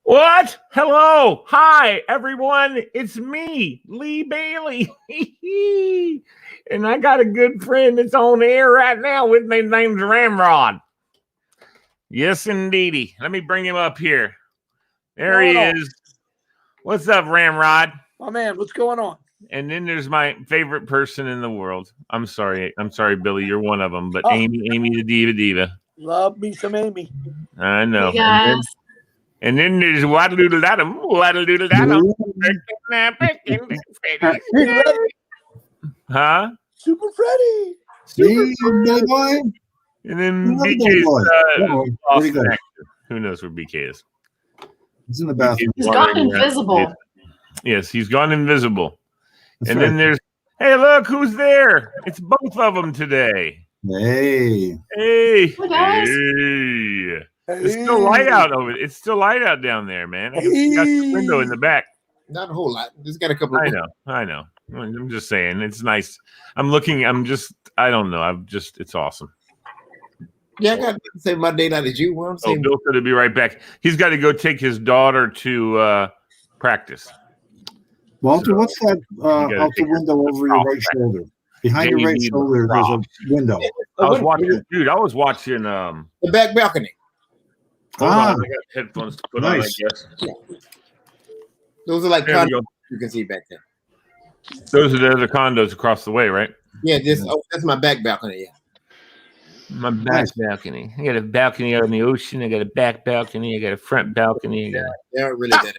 What? Hello. Hi, everyone. It's me, Lee Bailey. And I got a good friend that's on air right now with me. His name's Ramrod. Yes, indeedy. Let me bring him up here. There he is. What's up, Ramrod? My man, what's going on? And then there's my favorite person in the world. I'm sorry, Billy. You're one of them. But Amy the Diva. Love me some Amy. I know. Yes. And then there's Waddle-Doodle-Daddum. Huh? Super Freddy. Super boy. And then BK's Austin actor. Who knows where BK is? He's in the bathroom. He's gone invisible. Yes, he's gone invisible. That's and right. then there's, hey, look who's there. It's both of them today. Hey. Hey. Hey, guys. Hey. It's still light out over. It's still light out down there, man. I got the window in the back. Not a whole lot. Just got a couple. I know. I'm just saying, it's nice. I don't know. It's awesome. Yeah, I got to say my day like you. What I'm saying. Bill's going to be right back. He's got to go take his daughter to practice. Walter, what's that out the window over your right shoulder? Behind your right shoulder, there's a window. I was watching the back balcony. I got headphones to put nice. on, I guess. Yeah. Those are like condos you can see back there. Those are the other condos across the way, right? Yeah, that's my back balcony. Yeah. My back balcony. I got a balcony out on the ocean. I got a back balcony. I got a front balcony. They're really good.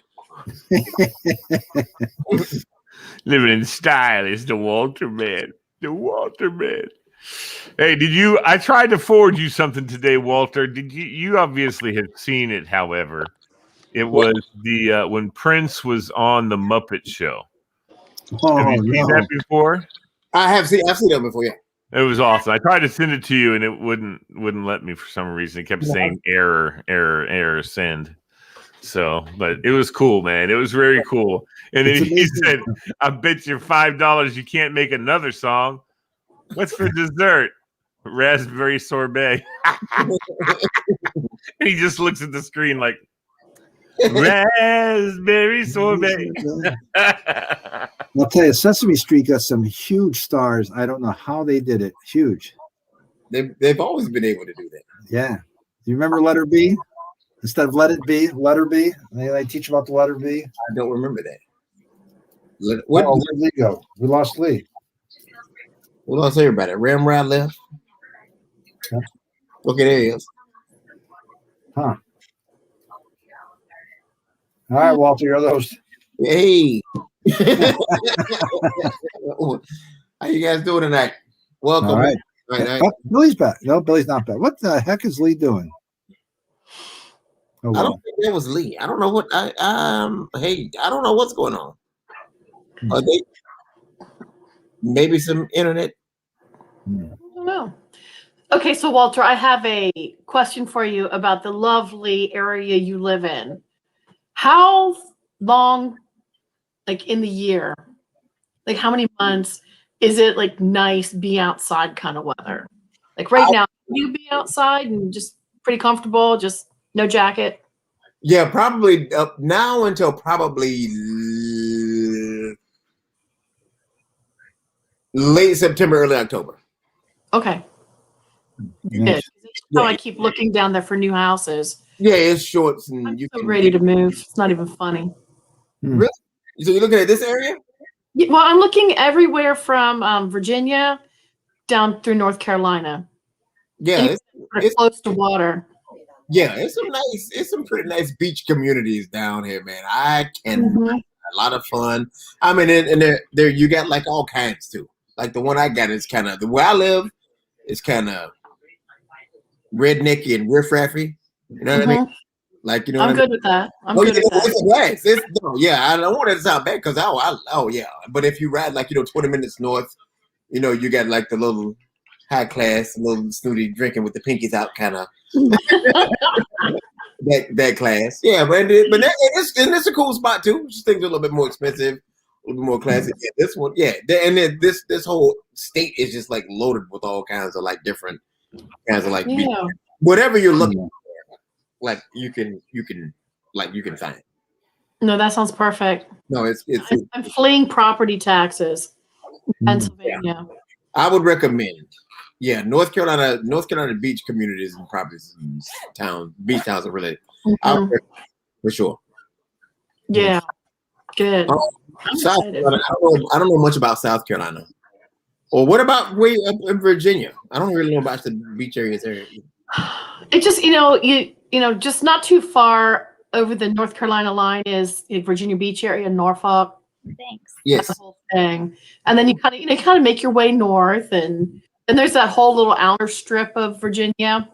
Living in style is the Walter man. The Walter man. Hey, I tried to forward you something today, Walter. Did you obviously have seen it, however. It was when Prince was on the Muppet Show. Oh, have you seen that before? I've seen that before, yeah. It was awesome. I tried to send it to you and it wouldn't let me for some reason. It kept saying error, send. So, but it was cool, man. It was very cool. And then he said, I bet you $5 you can't make another song. What's for dessert? Raspberry sorbet. And he just looks at the screen like, raspberry sorbet. I'll tell you, Sesame Street got some huge stars. I don't know how they did it. Huge. They've always been able to do that. Yeah. Do you remember letter B? Instead of let it be, letter B. They teach about the letter B. I don't remember that. Where'd Lee go? We lost Lee. What else say about it? Ramrod left. Yeah. Okay, there he is. Huh. All right, Walter, you're the host. Hey. How you guys doing tonight? Welcome. All right. All right. Oh, Billy's back. No, Billy's not back. What the heck is Lee doing? Oh, I don't think that was Lee. I don't know what I don't know what's going on. Are they maybe some internet? I don't know. Okay, so Walter, I have a question for you about the lovely area you live in. how long, like in the year, like how many months is it like nice be outside kind of weather? Like right now, can you be outside and just pretty comfortable, just no jacket? Yeah, probably now until probably late September, early October. Okay. Nice. Good. I keep looking down there for new houses. Yeah, it's shorts and I'm so ready to move. It's not even funny. Really? So you're looking at this area? Yeah, well, I'm looking everywhere from Virginia down through North Carolina. Yeah, it's close to water. Yeah, it's some pretty nice beach communities down here, man. I can a lot of fun. I mean, and there you got like all kinds too. Like the one I got is kind of the where I live is kind of rednecky and riffraffy. You know what I mean? Like, you know, I'm good with that. I'm good with that. I don't want it to sound bad because yeah. But if you ride like 20 minutes north, you got like the little high class, little snooty drinking with the pinkies out kind of that class. Yeah, but it's a cool spot too. Just things are a little bit more expensive, a little bit more classy. Yeah, this one, yeah, and then this whole state is just like loaded with all kinds of like different kinds of like whatever you're looking for. Like you can find. No, that sounds perfect. No, I'm fleeing property taxes in Pennsylvania. Yeah. I would recommend. Yeah, North Carolina beach communities and properties, beach towns are really for sure. Yeah, good. South Carolina, I don't know much about South Carolina. Or what about way up in Virginia? I don't really know about the beach areas there. It just just not too far over the North Carolina line is Virginia Beach area, Norfolk. Thanks. Yes. That whole thing, and then you kind of make your way north, and then there's that whole little outer strip of Virginia.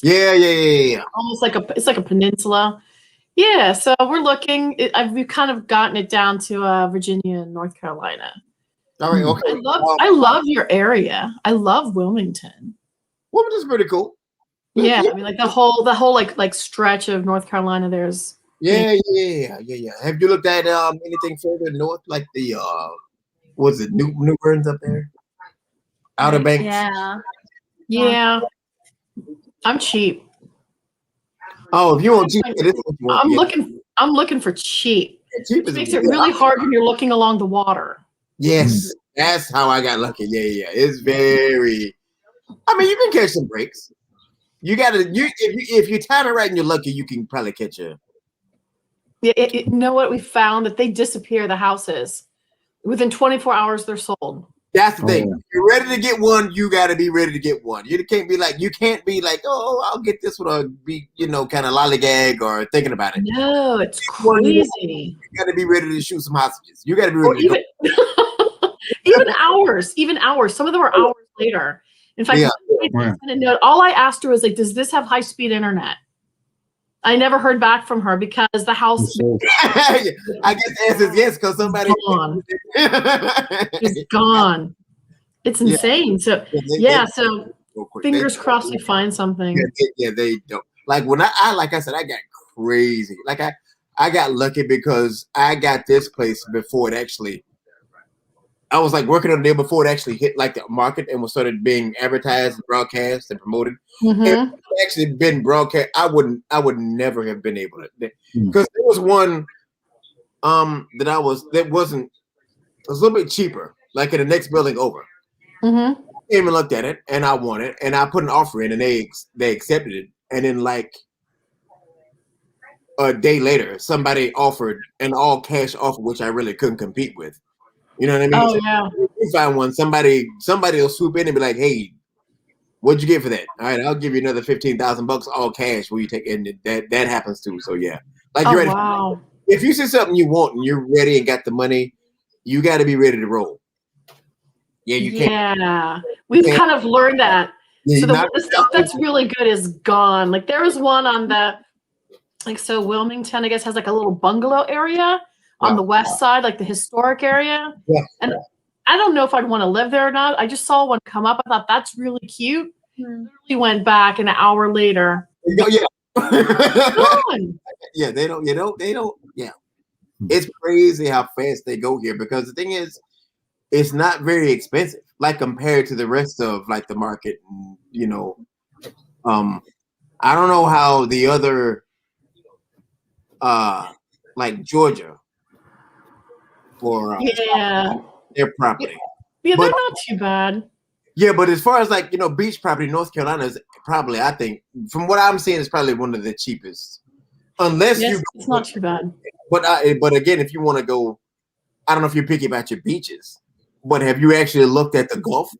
Yeah. Almost like it's like a peninsula. Yeah, so we're looking. We've kind of gotten it down to Virginia and North Carolina. All right. Okay. I love your area. I love Wilmington. Wilmington's pretty cool. Yeah, I mean, like the whole like stretch of North Carolina. There's yeah. Have you looked at anything further north, like the was it New Burns up there, Outer Banks? Yeah. I'm cheap. Oh, if you want cheap, I'm looking for cheap. Cheap it makes it really hard when you're looking along the water. Yes, that's how I got lucky. Yeah. It's very. I mean, you can catch some breaks. You if you time it right and you're lucky, you can probably catch a. Yeah, you know what we found that they disappear. The houses within 24 hours they're sold. That's the thing. If you're ready to get one, you got to be ready to get one. You can't be like, oh, I'll get this one, or be kind of lollygag or thinking about it. No, it's crazy. You got to be ready to shoot some hostages. You got to be ready. Even hours. Some of them are hours later. In fact, all I asked her was like, "Does this have high-speed internet?" I never heard back from her because the house. I guess the answer is yes, because somebody gone. It's gone. It's insane. So so fingers crossed we find something. Yeah, they don't. Like when I said, I got crazy. Like I got lucky because I got this place before it actually. I was like working on a deal before it actually hit like the market and was started being advertised and broadcast and promoted. If it actually been broadcast, I would never have been able to, because there was one that was a little bit cheaper, like in the next building over. Came and looked at it and I won it and I put an offer in and they accepted it, and then like a day later somebody offered an all cash offer which I really couldn't compete with. You know what I mean? Oh yeah. If you find one, somebody will swoop in and be like, "Hey, what'd you get for that? All right, I'll give you another $15,000 all cash. Will you take?" And that happens too. So yeah, like you're ready. Wow. If you see something you want and you're ready and got the money, you got to be ready to roll. Yeah, you can't. Yeah, we've kind of learned that. So the stuff that's really good is gone. Like there was one on so Wilmington, I guess, has like a little bungalow area on the west side, like the historic area. Yeah. And I don't know if I'd want to live there or not. I just saw one come up. I thought that's really cute. Literally went back an hour later. Yeah. Gone. Yeah, they don't. Yeah, it's crazy how fast they go here because the thing is, it's not very expensive, like compared to the rest of like the market. You know, I don't know how the other, like Georgia, for their property. Yeah, they're not too bad. Yeah, but as far as like beach property, North Carolina is probably, I think, from what I'm seeing, is probably one of the cheapest. Unless it's not too bad. But again, if you want to go, I don't know if you're picky about your beaches, but have you actually looked at the Gulf?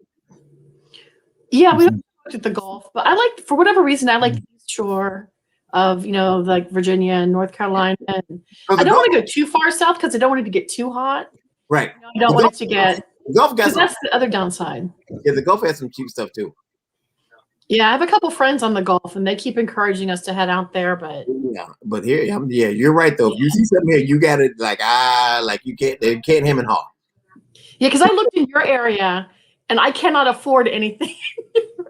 Yeah, we looked at the Gulf, but I like, for whatever reason, I like the East Shore of like Virginia and North Carolina. And I don't want to go too far south because I don't want it to get too hot. Right. I don't want it to get. The Gulf got that's the other downside. Yeah, the Gulf has some cheap stuff too. Yeah, I have a couple friends on the Gulf, and they keep encouraging us to head out there. But here, you're right though. If you see something here, you got it. Like you can't. They can't hem and haw. Yeah, because I looked in your area, and I cannot afford anything.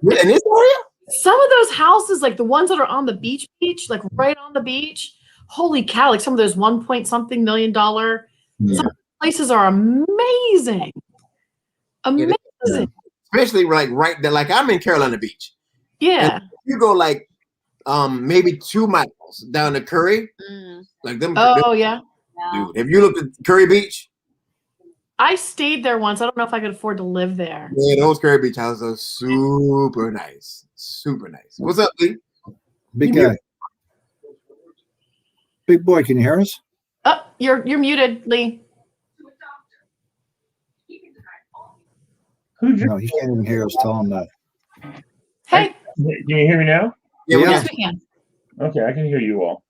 In this area, some of those houses, like the ones that are on the beach, like right on the beach. Holy cow! Like some of those $1 million. Some places are amazing. Amazing. Especially right there. Like I'm in Carolina Beach. Yeah. And you go like maybe 2 miles down to Curry. Like them. Oh yeah. Dude, have you looked at Curry Beach? I stayed there once. I don't know if I could afford to live there. Yeah, those Curry Beach houses are super nice. Super nice. What's up, Lee? Big guy. Big boy, can you hear us? Oh, you're muted, Lee. No, he can't even hear us. Tell him that. Hey. Can you hear me now? Yeah, yes, we can. Okay, I can hear you all.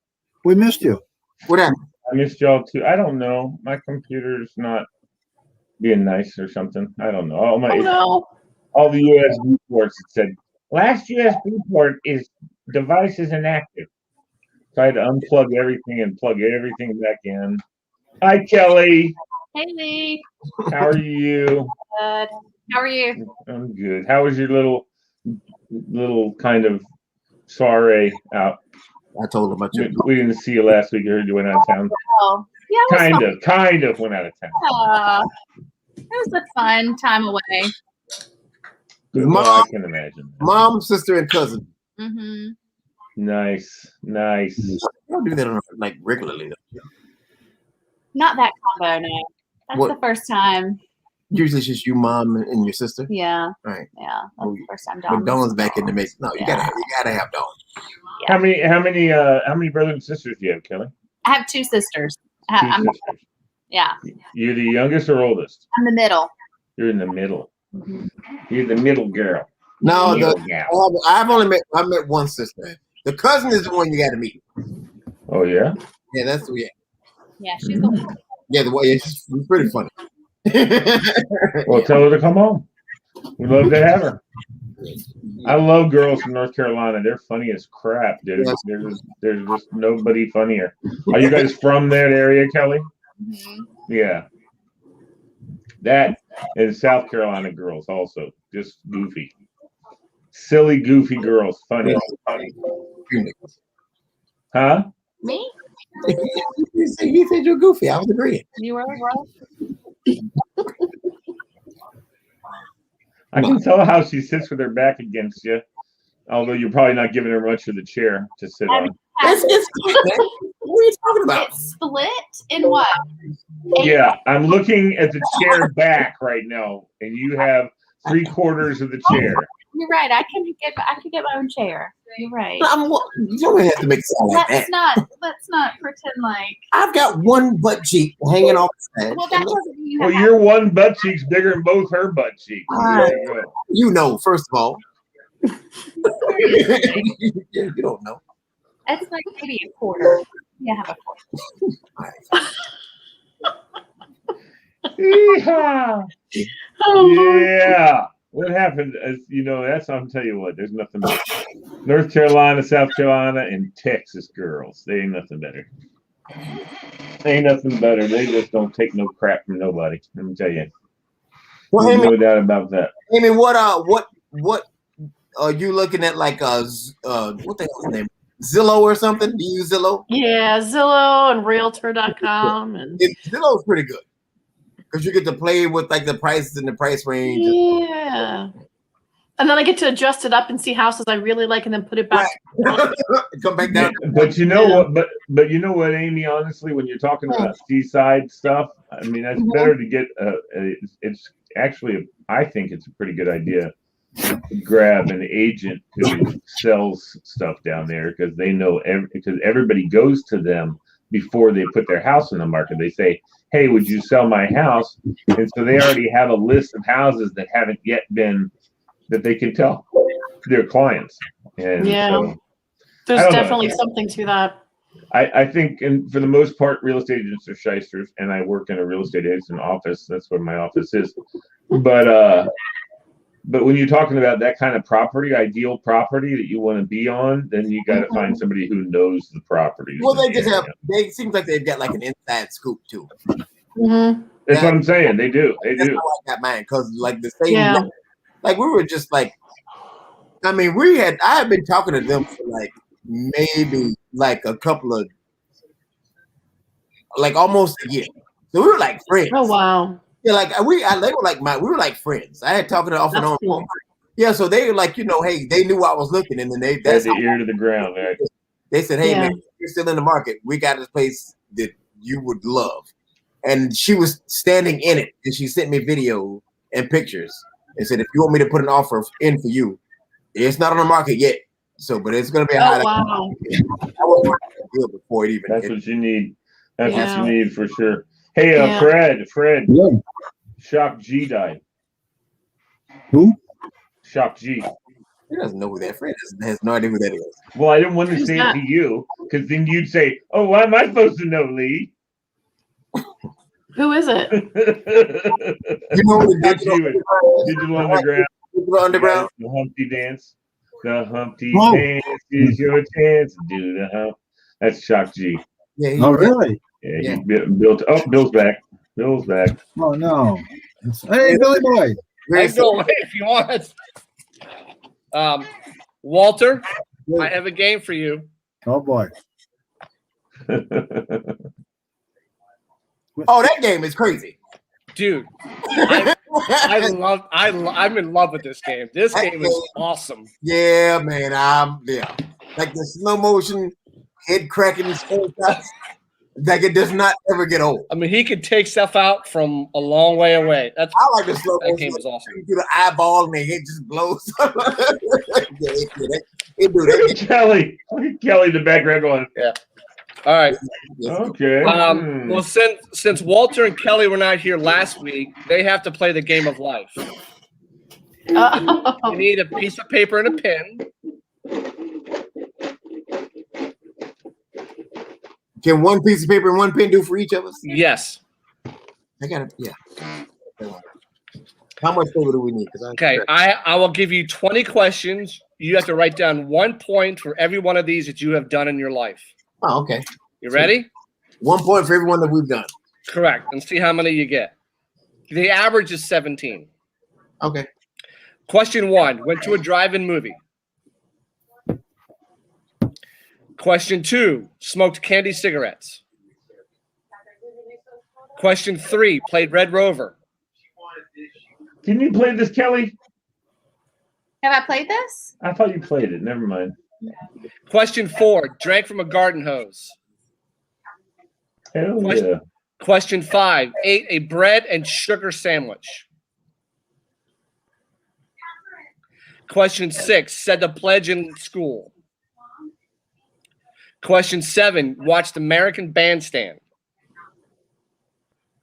We missed you. What happened? I missed y'all too. I don't know. My computer's not being nice or something. I don't know. All the USB ports, it said last USB port is device is inactive. So I had to unplug everything and plug everything back in. Hi, Kelly. Hey, Lee. How are you? Good. How are you? I'm good. How was your little kind of soiree out? I told him we didn't see you last week. I heard you went out of town. Oh, yeah. Kind of went out of town. It was a fun time away. Mom, I can imagine. Mom, sister, and cousin. Mm-hmm. Nice. I don't do that like regularly though. Not that combo, no. That's the first time. Usually it's just you, mom, and your sister. Yeah. Right. Yeah. That's the first time But Dawn's back in the mix. No, you gotta have Dawn. Yeah. How many brothers and sisters do you have, Kelly? I have 2 sisters. Sisters. Yeah. You're the youngest or oldest? I'm the middle. You're in the middle. Mm-hmm. You're the middle girl. No, I met one sister. The cousin is the one you got to meet. Oh yeah. Yeah, that's the way. Yeah, she's the one. Yeah, she's pretty funny. Well, tell her to come home. We'd love to have her. I love girls from North Carolina. They're funny as crap, dude. There's just nobody funnier. Are you guys from that area, Kelly? Mm-hmm. Yeah. That and South Carolina girls also just goofy, silly, goofy girls. Funny. Huh? Me? You said you're goofy. I was agreeing. You were, I can tell how she sits with her back against you, although you're probably not giving her much of the chair to sit on. What are you talking about? It's split in what? Yeah, I'm looking at the chair back right now, and you have 3/4 of the chair. You're right. I can get my own chair. You're right. You don't have to make it sound like that. Let's not pretend like I've got one butt cheek hanging off the head. Well, that doesn't mean Well, your one butt cheek's bigger than both her butt cheeks. You know, first of all. You don't know. It's like maybe a quarter. Yeah, have a quarter. Yeah. What happened? That's I'll tell you what. There's nothing better. North Carolina, South Carolina, and Texas girls. They ain't nothing better. Ain't nothing better. They just don't take no crap from nobody. Let me tell you. Well, There's no doubt about that. Amy, what are you looking at? Like what the hell's his name? Zillow or something? Do you use Zillow? Yeah, Zillow and Realtor.com and Zillow's pretty good because you get to play with like the prices and the price range. yeah. And then I get to adjust it up and see houses I really like, and then put it back. Right. Come back down. But you know what? But you know what, Amy? Honestly, when you're talking about seaside stuff, I mean, it's better to get. It's actually, I think it's a pretty good idea to grab an agent who sells stuff down there because they know because everybody goes to them before they put their house in the market. They say, "Hey, would you sell my house?" And so they already have a list of houses that haven't yet been. That they can tell their clients. And so, there's definitely something to that. I think, and for the most part, real estate agents are shysters, and I work in a real estate agent office. That's where my office is. But when you're talking about that kind of property, ideal property that you want to be on, then you got to find somebody who knows the property. Well, they just have. They seems like they've got like an inside scoop too. Mm-hmm. That's what I'm saying. They do. They do. That's how I got mine because like the same. Like we were just like, I mean, I had been talking to them for like maybe like a couple of, like almost a year. So we were like friends. Oh wow! Yeah, like they were like we were like friends. I had talking to off and on. Cool. Yeah, so they were like, hey, they knew I was looking, and then that's the ear to the ground. Right? They said, hey man, you're still in the market. We got this place that you would love, and she was standing in it, and she sent me video and pictures. And said, if you want me to put an offer in for you, it's not on the market yet. So, but it's going to be a high. Wow. I was deal before it even. That's what you need. That's what you need for sure. Hey, Fred. Yeah. Shock G died. Who? Shock G. He doesn't know who that Fred is. Has no idea who that is. Well, I didn't want to say it to you because then you'd say, "Oh, why am I supposed to know, Lee?" Who is it? You know the Digital Underground. Digital Underground. The Humpty Dance. The Humpty Dance is your chance to do the hump. That's Shock G. Yeah. Really? Yeah. Bill's back. Bill's back. Oh no. Hey, Billy Boy. I go away if you want. Walter, I have a game for you. Oh boy. Oh, that game is crazy, dude. I'm in love with this game. This game is awesome. Yeah, man. Like the slow motion head cracking shots. Like it does not ever get old. I mean, he could take stuff out from a long way away. I like the slow motion. That game is awesome. Through the eyeball and the head just blows. Kelly, in the background going. Yeah. All right. Okay. Well, since Walter and Kelly were not here last week, they have to play the game of life. You need a piece of paper and a pen. Can one piece of paper and one pen do for each of us? Yes. I got it. Yeah. How much paper do we need? Okay, I will give you 20 questions. You have to write down 1 point for every one of these that you have done in your life. Oh, okay. You ready? 1 point for everyone that we've done. Correct. And see how many you get. The average is 17. Okay. Question 1. Went to a drive-in movie. Question 2. Smoked candy cigarettes. Question 3. Played Red Rover. Can you play this, Kelly? Have I played this? I thought you played it. Never mind. Question 4. Drank from a garden hose. Hell yeah. Question 5. Ate a bread and sugar sandwich. Question 6. Said the pledge in school. Question 7. Watched American Bandstand.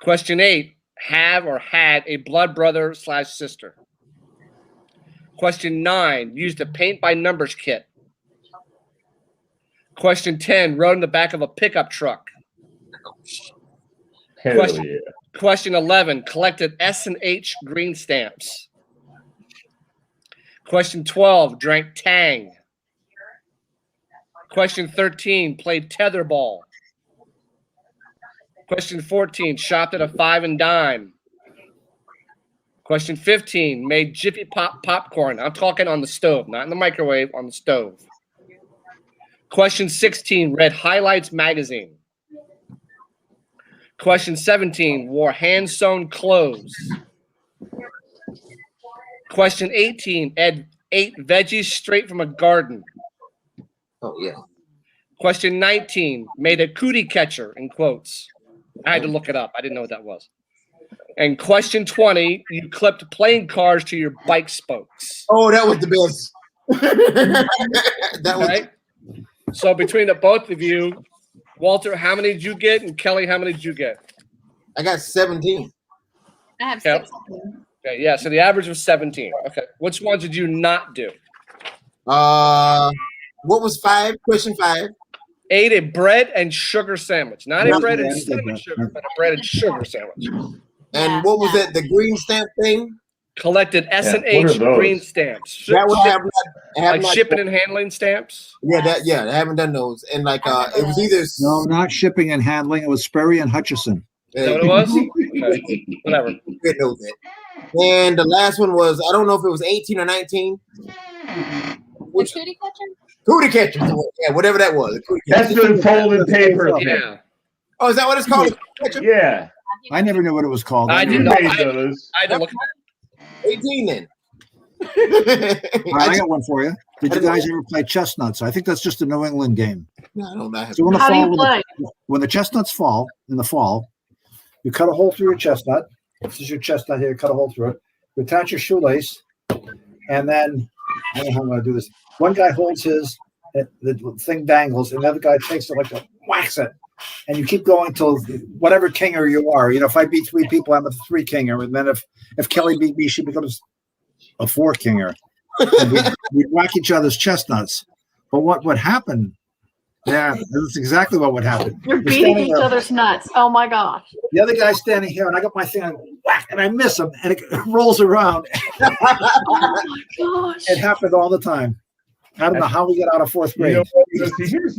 Question 8. Have or had a blood brother / sister. Question 9. Used a paint by numbers kit. Question 10. Rode in the back of a pickup truck. Question 11. Collected S&H green stamps. Question 12. Drank Tang. Question 13. Played tetherball. Question 14. Shopped at a 5 and dime. Question 15. Made Jiffy Pop popcorn. I'm talking on the stove, not in the microwave, on the stove. Question 16, read Highlights magazine. Question 17, wore hand-sewn clothes. Question 18, ate veggies straight from a garden. Oh yeah. Question 19, made a cootie catcher, in quotes. I had to look it up. I didn't know what that was. And question 20, you clipped playing cards to your bike spokes. Oh, that was the best. That was Right? So between the both of you, Walter, how many did you get? And Kelly, how many did you get? I got 17. I have Yep. 16. Okay, yeah, so the average was 17. Okay. Which ones did you not do? What was 5? Question 5. Ate a bread and sugar sandwich. Not a Yeah, bread yeah, and I did cinnamon that. sugar, but a bread and sugar sandwich. And Yeah, what was yeah. that? The green stamp thing? Collected S and what are H those? green stamps. That one I have Like not, shipping and handling stamps. Yeah, I haven't done those. And like it was either No, not shipping and handling. It was Sperry and Hutchison. Is that what it was? Okay. Whatever. Good knows that. And the last one was, I don't know if it was 18 or 19. Which cootie catcher? Cootie catcher. Yeah, whatever that was. That's the folded paper thing. Yeah. Oh, is that what it's called? Cootie catcher? Yeah. I never knew what it was called. I You didn't know. made those. I had to look at 18 then. All right, I got one for you. Did you guys ever play chestnuts? I think that's just a New England game. No, I don't know. So in the How do fall, you play? when the chestnuts fall in the fall, you cut a hole through your chestnut. This is your chestnut here. Cut a hole through it. You attach your shoelace, and then I don't know how I'm going to do this. One guy holds his, the thing dangles, and the other guy takes it like a whacks it, and you keep going till whatever kinger you are. You know, if I beat 3 people, I'm a 3 kinger, and then if Kelly beat me, she becomes a 4 kinger. And we'd whack each other's chestnuts. But what would happen? Yeah, that's exactly what would happen. You're You're beating standing each there. other's nuts. Oh my gosh. The other guy's standing here, and I got my thing, I whack, and I miss him, and it rolls around. Oh my gosh. It happened all the time. I don't know how we get out of 4th grade. You know, see, here's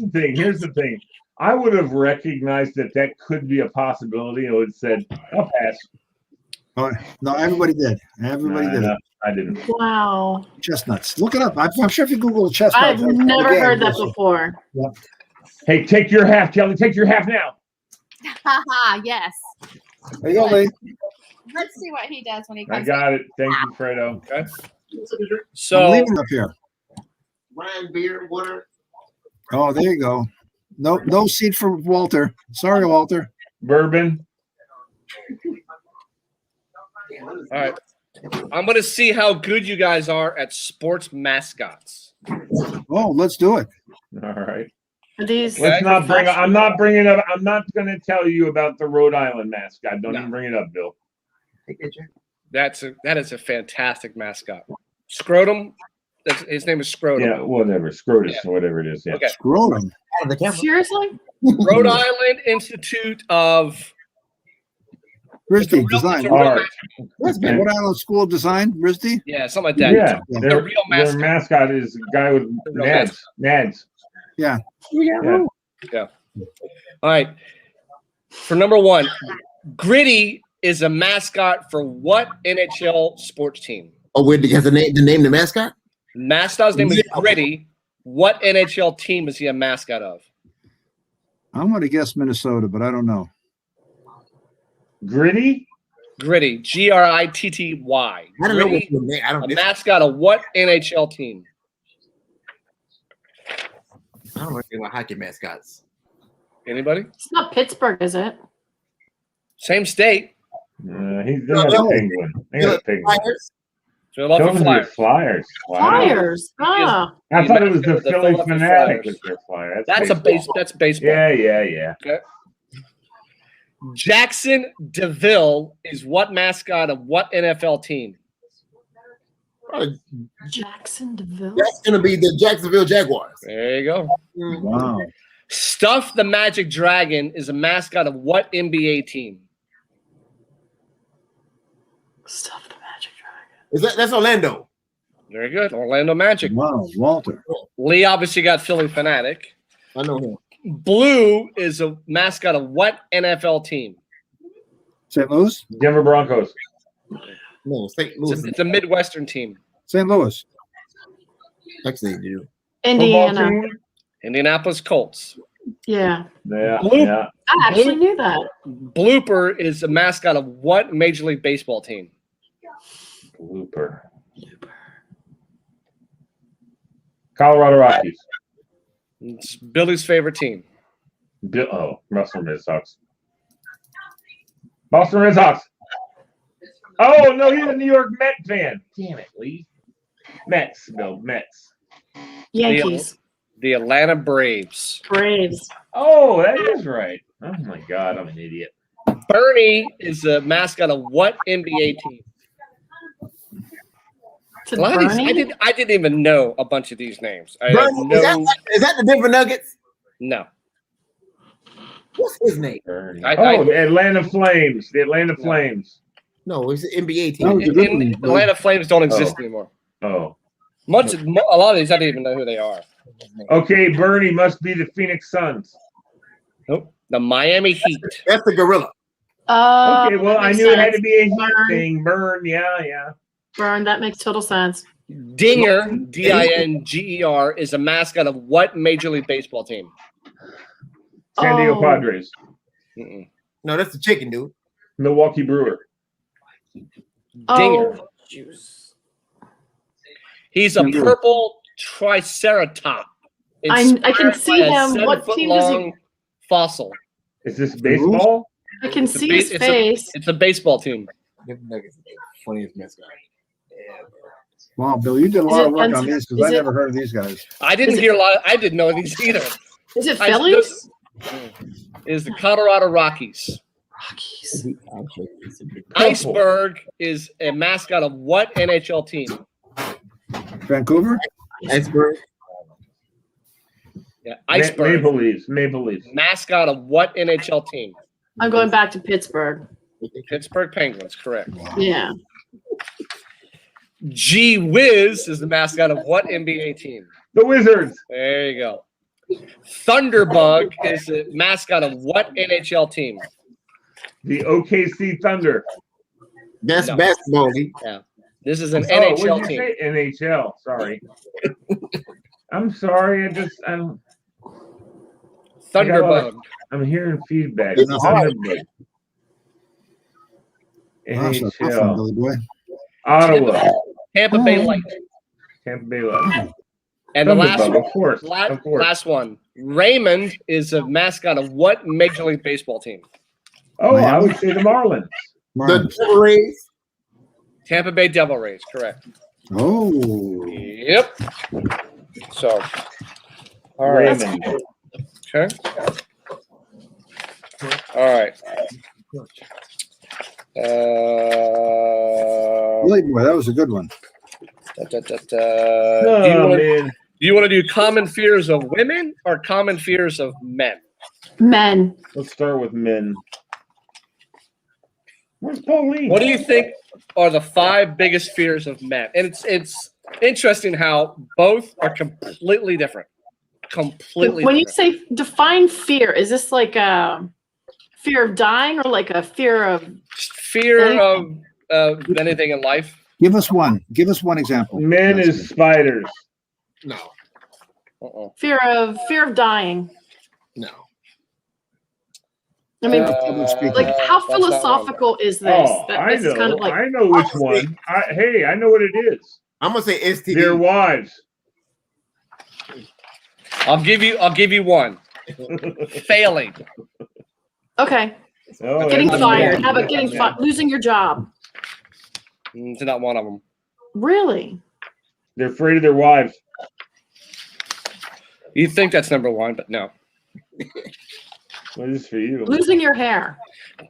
the thing. I would have recognized that could be a possibility. I would have said, I'll pass. Oh, no, everybody did. Everybody did it. I didn't. Wow. Chestnuts. Look it up. I'm sure if you Google chestnuts. I've never heard that before. Yep. Hey, take your half, Kelly. Take your half now. Haha, yes. There you go, Lee. Let's see what he does when he I comes. got it. Thank you, Fredo. Okay. I'm So leaving it up here. Wine, beer, water. Oh, there you go. No seat for Walter. Sorry, Walter. Bourbon. all right. I'm gonna see how good you guys are at sports mascots. Oh, let's do it. All right. Are these Let's not bring. I'm not bringing up. I'm not going to tell you about the Rhode Island mascot. Don't No. even bring it up, Bill. That is a fantastic mascot. Scrotum. His name is Scrotum. Yeah, whatever. Scrotus or whatever it is. Yeah. Okay. Scrolling. seriously? Rhode Island Institute of RISD design. it's a real Art. mascot. Rhode Island School of Design, RISD. Yeah, something like that. Yeah, It's a their, real their mascot. mascot is a guy with real nads. Nads. Yeah. Yeah. All right. For number 1, Gritty is a mascot for what NHL sports team? Oh, wait, has the name the mascot? Mascot's name is Gritty. What NHL team is he a mascot of? I'm going to guess Minnesota, but I don't know. Gritty. Gritty. Gritty. I don't know what Gritty, the name. I a don't. mascot of what NHL team? I don't know anything about hockey mascots. Anybody? It's not Pittsburgh, is it? Same state. He's not a penguin. They got a penguin. Flyers? Philadelphia Flyers. Flyers. Flyers. Wow. Flyers. Ah. I thought it was the The Philly Philadelphia Fanatic Flyers. with their flyer. That's baseball. Yeah. Jackson DeVille is what mascot of what NFL team? Jackson DeVille. That's gonna be the Jacksonville Jaguars. There you go. Wow. Stuff the Magic Dragon is a mascot of what NBA team? Stuff the Magic Dragon. That's Orlando? Very good. Orlando Magic. Wow, Walter. Lee obviously got Philly Fanatic. I know him. Blue is a mascot of what NFL team? St. Louis? Denver Broncos. No, St. Louis. It's a Midwestern team. St. Louis. Actually, they do. Football Indiana. team? Indianapolis Colts. Yeah. Yeah, Bloop. yeah. I actually knew that. Blooper is a mascot of what Major League Baseball team? Blooper. Colorado Rockies. It's Billy's favorite team. Boston Red Sox. Boston Red Sox. Oh, no, he's a New York Met fan. Damn it, Lee. Mets. No, Mets. Yankees. The Atlanta Braves. Braves. Oh, that is right. Oh, my God, I'm an idiot. Bernie is a mascot of what NBA team? To A lot of these, Bernie? I didn't even know a bunch of these names. I had Bernie, is that the Denver Nuggets? no. What's his name? Bernie. I- the Atlanta Flames. The Atlanta Flames. No, it's an NBA team. No, In Atlanta Flames don't exist anymore. Oh. A lot of these, I didn't even know who they are. Okay, Bernie must be the Phoenix Suns. Nope. The Miami Heat. That's the gorilla. Okay, well, that I makes knew it had to sense. be a Heat Burn. thing. Burn, yeah. Burn. That makes total sense. Dinger, Dinger, is a mascot of what Major League Baseball team? San Diego Oh. Padres. Mm-mm. No, that's the chicken, dude. Milwaukee Brewer. Dinger. Oh, juice. He's a purple triceratop. I can inspired see by a him. What 7-foot team does he- long fossil? Is this baseball? I can It's a see ba- his it's a- face. It's a baseball team. Denver Nuggets is the funniest mascot. Wow, Bill, you did a Is lot it of work on Benson- these because is I it- never heard of these guys. I didn't Is it- hear a lot. I didn't know these either. Is it I- Phillies? Is the Colorado Rockies. Rockies. Iceberg is a mascot of what NHL team? Vancouver? Iceberg. Yeah, Iceberg. Maple Leafs. Mascot of what NHL team? I'm going back to Pittsburgh. Pittsburgh Penguins, correct. Yeah. Gee Whiz is the mascot of what NBA team? The Wizards. There you go. Thunderbug is the mascot of what NHL team? The OKC Thunder. That's No. basketball. League. This is an What NHL did you team. say? NHL. Sorry. I'm sorry. Thunderbug. I'm hearing feedback. It's hard. Thunderbird. Gosh, that's tough one, NHL. Billy boy. Ottawa. Tampa Bay Light. Tampa Bay Lightning. And the last Thunderbug, one. of course. Of course. Last one. Raymond is a mascot of what Major League Baseball team? Oh, I would say the Marlins. Marlins. The Devil Rays. Tampa Bay Devil Rays, correct. Oh. Yep. So, all right. Raymond. Okay. All right. Billy boy, that was a good one. Oh, man. Do you want to do common fears of women or common fears of men? Men. Let's start with men. Where's Pauline? What do you think are the 5 biggest fears of men? And it's interesting how both are completely different. Completely When you different. say define fear, is this like a fear of dying or like a fear of Fear of anything in life? Give us one. Give us one example. Men is spiders. No. Uh-uh. fear of dying? No. I mean, speaking. like how that's not one. philosophical is this? Oh, That I this is know. kind of like I know which one. Hey, I know what it is. I'm gonna say STD. Their wives. I'll give you one. Failing. okay, Oh, getting that's fired. men. How about getting Men. fired? Losing your job? It's not one of them. Really? They're afraid of their wives. You think that's number 1, but no. What is for you? Losing your hair?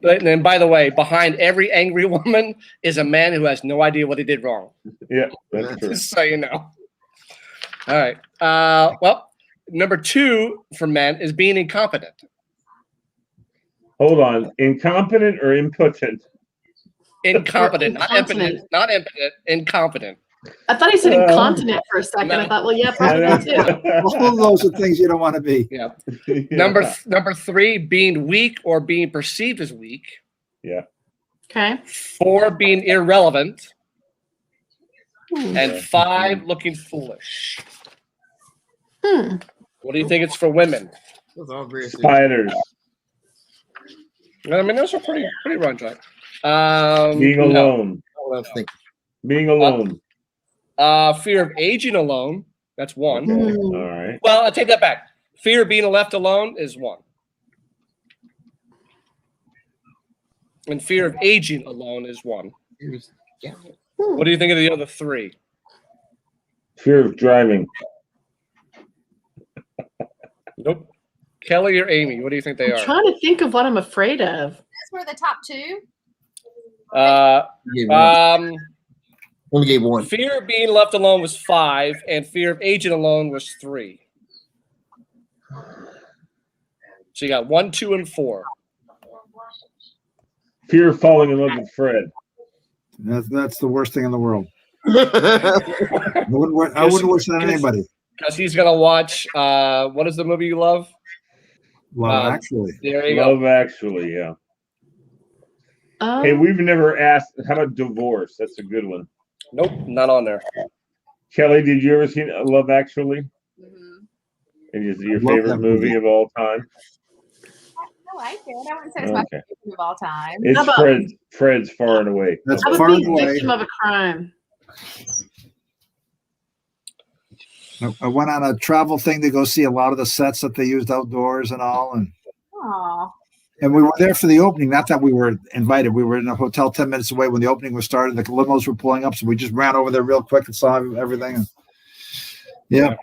But, and by the way, behind every angry woman is a man who has no idea what he did wrong. Yeah, that's true. Just so you know. All right. Well, number 2 for men is being incompetent. Hold on. Incompetent or impotent? Incompetent, not Incontinent. impotent, not impotent, incompetent. I thought he said incontinent for a second. I thought, well, yeah, probably that too. All of those are things you don't want to be. Yeah. Yeah. Number 3, being weak or being perceived as weak. Yeah. Okay. 4, being irrelevant. And Hmm. 5, looking foolish. Hmm. What do you think it's for women? Those are all very Spiders. I mean, those are pretty run joint. Being no. alone. what I was thinking. Being alone. Fear of aging alone. That's one. Okay. All right. Well, I'll take that back. Fear of being left alone is one. And fear of aging alone is one. Yeah. What do you think of the other three? Fear of driving. Nope. Kelly or Amy, what do you think they I'm are? trying to think of what I'm afraid of. Those were the top two. Only gave one. Fear of being left alone was 5, and fear of aging alone was 3. So you got 1, 2, and 4. Fear of falling in love with Fred. That's the worst thing in the world. I wouldn't wish that on anybody. Because he's gonna watch. What is the movie you love? Well, actually, There you Love go. Actually, yeah. Hey, we've never asked. How about divorce? That's a good one. Nope, not on there. Kelly, did you ever see Love Actually? Mm-hmm. And is it your Love favorite that movie movie. of all time? I like it. I wouldn't say it's my Okay. favorite of all time. It's How about- Fred's far and away. that's I'm a far big and away. victim of a crime. I went on a travel thing to go see a lot of the sets that they used outdoors and all, Aw. and we were there for the opening. Not that we were invited. We were in a hotel 10 minutes away when the opening was started. The limos were pulling up, so we just ran over there real quick and saw everything. And yeah,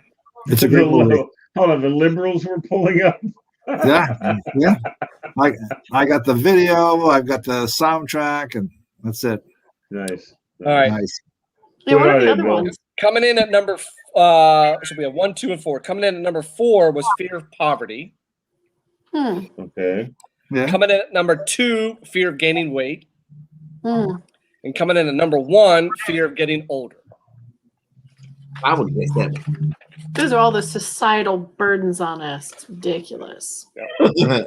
it's a great movie. Hold on, the liberals were pulling up. Yeah. I got the video. I've got the soundtrack, and that's it. Nice. All right. Nice. Yeah, What what are are the they, other Bill? ones? Coming in at number. So we have 1, 2, and 4. Coming in at number 4 was fear of poverty. Okay. Yeah. Coming in at number 2, fear of gaining weight. Hmm. And coming in at number 1, fear of getting older. I would guess that. Those are all the societal burdens on us. It's ridiculous. I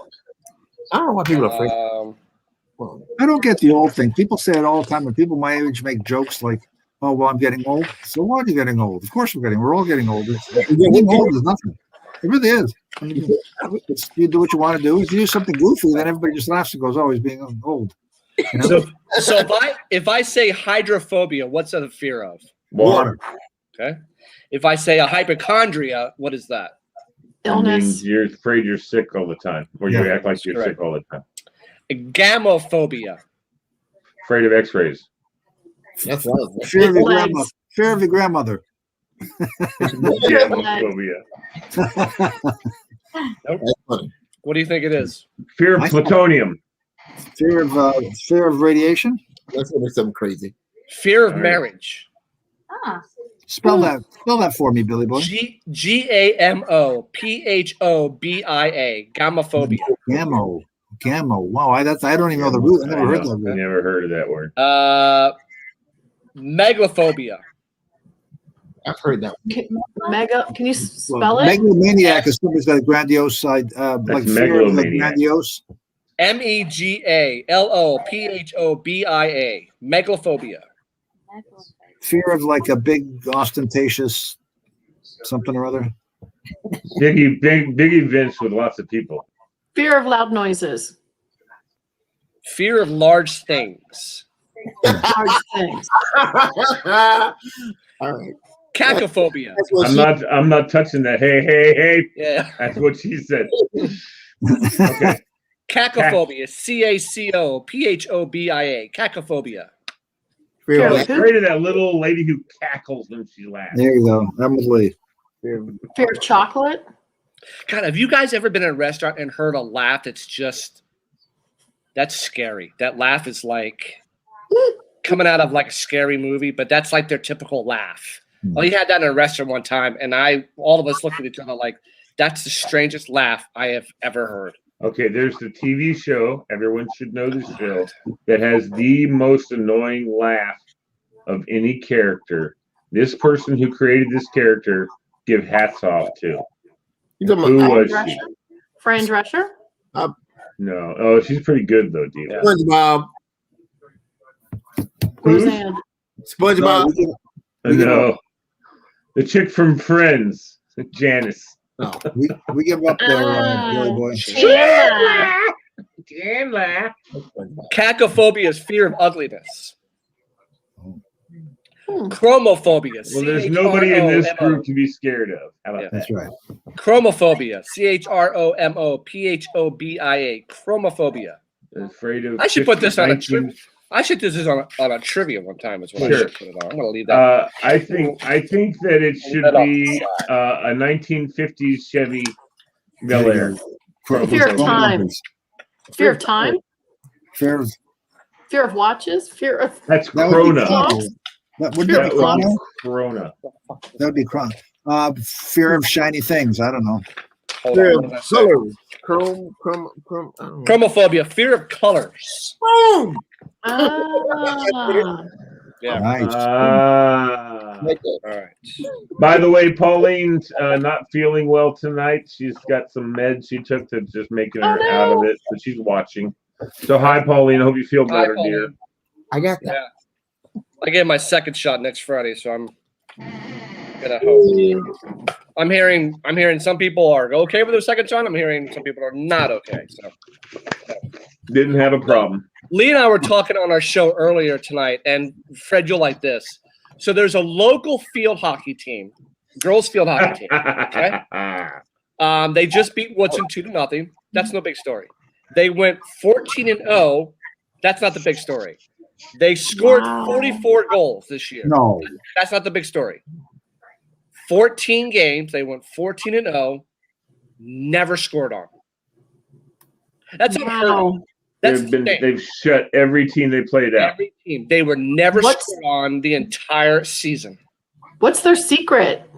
don't know why people are afraid. Well, I don't get the old thing. People say it all the time, and people my age make jokes like, "Oh, well, I'm getting old." So what? Are you getting old? Of course, we're all getting older. Getting old is nothing. It really is. I mean, you do what you want to do. If you do something goofy, then everybody just laughs and goes, "Oh, he's being old." You know? So if I say hydrophobia, what's the fear of? Water. Okay. If I say a hypochondria, what is that? Illness. You're afraid you're sick all the time, or you Yeah. act like you're Correct. sick all the time. Gamophobia. Afraid of X-rays. that's what I was Fear of your Legs. grandmother. Fear of your grandmother. Gamophobia. That's funny. What do you think it is? Fear of plutonium. Fear of radiation. That's gonna be something crazy. Fear of All right. marriage. Ah. Spell that for me, Billy boy. Gamophobia. Gamophobia. Gamma. Wow, I don't even know the root. I never heard that I word. never heard of that word. Megalophobia. I've heard that. Can you spell it? Megalomaniac is somebody's got a grandiose side, like fear of the megalomaniac. grandiose. Megalofobia. Megalophobia. Fear of like a big ostentatious something or other. Big events with lots of people. Fear of loud noises. Fear of large things. Large things. All right. Cacophobia. That's what I'm not touching that. Hey. Yeah. That's what she said. Okay. Cacophobia. Cacophobia. Cacophobia. fear of Fear I'm of- afraid of that little lady who cackles when she laughs. There you go. Emily. Fear of chocolate. God, have you guys ever been in a restaurant and heard a laugh that's scary? That laugh is like coming out of like a scary movie, but that's like their typical laugh. Oh, he had that in a restaurant one time, and all of us looked at each other like, that's the strangest laugh I have ever heard. Okay, there's the TV show. Everyone should know this show that has the most annoying laugh of any character. This person who created this character, give hats off to. You talking Who about was Drescher? she? Fran Drescher. No. Oh, she's pretty good though, Dina. SpongeBob? Roseanne. SpongeBob. No, the chick from Friends, Janice. No. We give up there, Billy Boy. Chandler. Cacophobia is fear of ugliness. Chromophobia. Well, there's nobody in this group to be scared of. How about that? That's right. Chromophobia. CHROMOPHOBIA. Chromophobia. Afraid of. I should put this on a 19 trivia. I should do this on a trivia one time as well. Sure. I should put it on. I'm gonna leave that. I think that it should be a 1950s Chevy Bel Air. Fear of time. Fear of time. Fear of. Fear of watches. Fear of. That's That would be Corona. Chrono. That wouldn't that be Chrono? Corona. That would be Chrono. Fear of shiny things. I don't know. Hold Fear on. of colors. Chrome. I don't know. Chromophobia. Fear of colors. Boom. Yeah. Nice. All right. By the way, Pauline's not feeling well tonight. She's got some meds she took to just making her out of it, but she's watching. So hi, Pauline. I hope you feel Hi, better, Pauline. dear. I got that. Yeah. I get my second shot next Friday, so I'm gonna hope. I'm hearing some people are okay with their second shot. I'm hearing some people are not okay. So Didn't have a problem. Lee and I were talking on our show earlier tonight, and Fred, you'll like this. So there's a local field hockey team, girls field hockey team. Okay. They just beat Woodson 2-0. That's no big story. They went 14-0. That's not the big story. They scored 44 goals this year. No. That's not the big story. 14 games. They went 14-0. Never scored on. That's unheard of. That's They've shut every team they played out. every team. They were never scored on the entire season. What's their secret?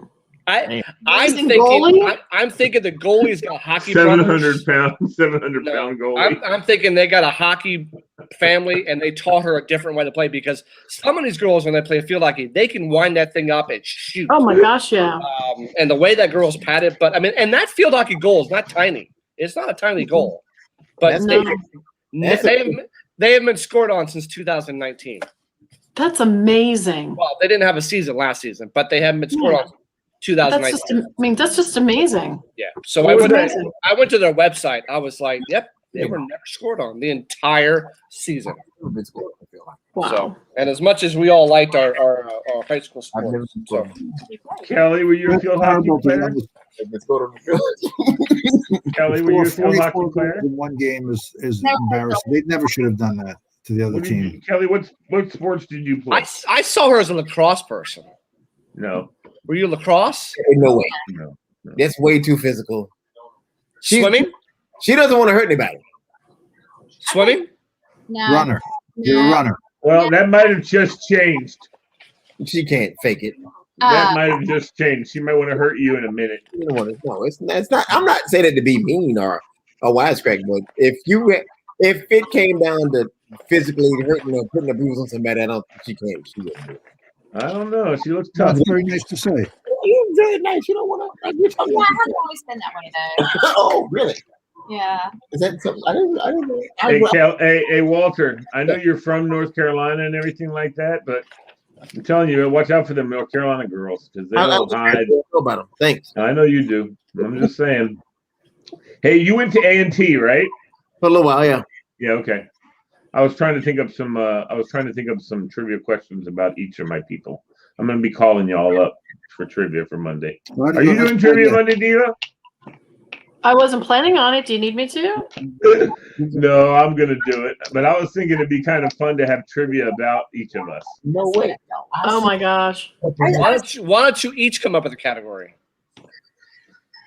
I'm Amazing thinking. goalie? I'm thinking the goalie's got hockey 700 brothers. 700 pound goalie. I'm thinking they got a hockey family and they taught her a different way to play, because some of these girls, when they play field hockey, they can wind that thing up and shoot. Oh my gosh, yeah. And the way that girl's patted, but I mean, and that field hockey goal is not tiny. It's not a tiny goal, but they haven't been scored on since 2019. That's amazing. Well, they didn't have a season last season, but they haven't been scored on 2019. That's just amazing. Yeah. So I went to their website. I was like, yep, they were never scored on the entire season. Wow. So, and as much as we all liked our high school sports, so Kelly, were you a field hockey player? Kelly, were you a field hockey player? In one game is embarrassing. They never should have done that to the other team. Kelly, what sports did you play? I saw her as a lacrosse person. No. Were you lacrosse? No way. No. That's way too physical. Swimming? She doesn't want to hurt anybody. Swimming? No. Runner. You're a runner. Well, that might have just changed. She can't fake it. That might have just changed. She might want to hurt you in a minute. You don't want to. No, it's not. I'm not saying it to be mean or a wisecrack, but if it came down to physically hurting or putting a bruise on somebody, I don't think she can. She wouldn't do it. I don't know. She looks tough. That's very nice to say. You're very nice. You don't want to. Like, Yeah, I haven't always been that way though. Oh, really? Yeah. Is that something? I don't know. Hey, Walter, I know you're from North Carolina and everything like that, but I'm telling you, watch out for them North Carolina girls, because they don't hide. know about them. Thanks. I know you do. I'm just saying. Hey, you went to A&T, right? For a little while, yeah. Yeah, okay. I was trying to think of some trivia questions about each of my people. I'm going to be calling you all up for trivia for Monday. Are you doing trivia Monday, Diva? I wasn't planning on it. Do you need me to? No, I'm going to do it. But I was thinking it'd be kind of fun to have trivia about each of us. No way. Oh my gosh. Why don't you each come up with a category?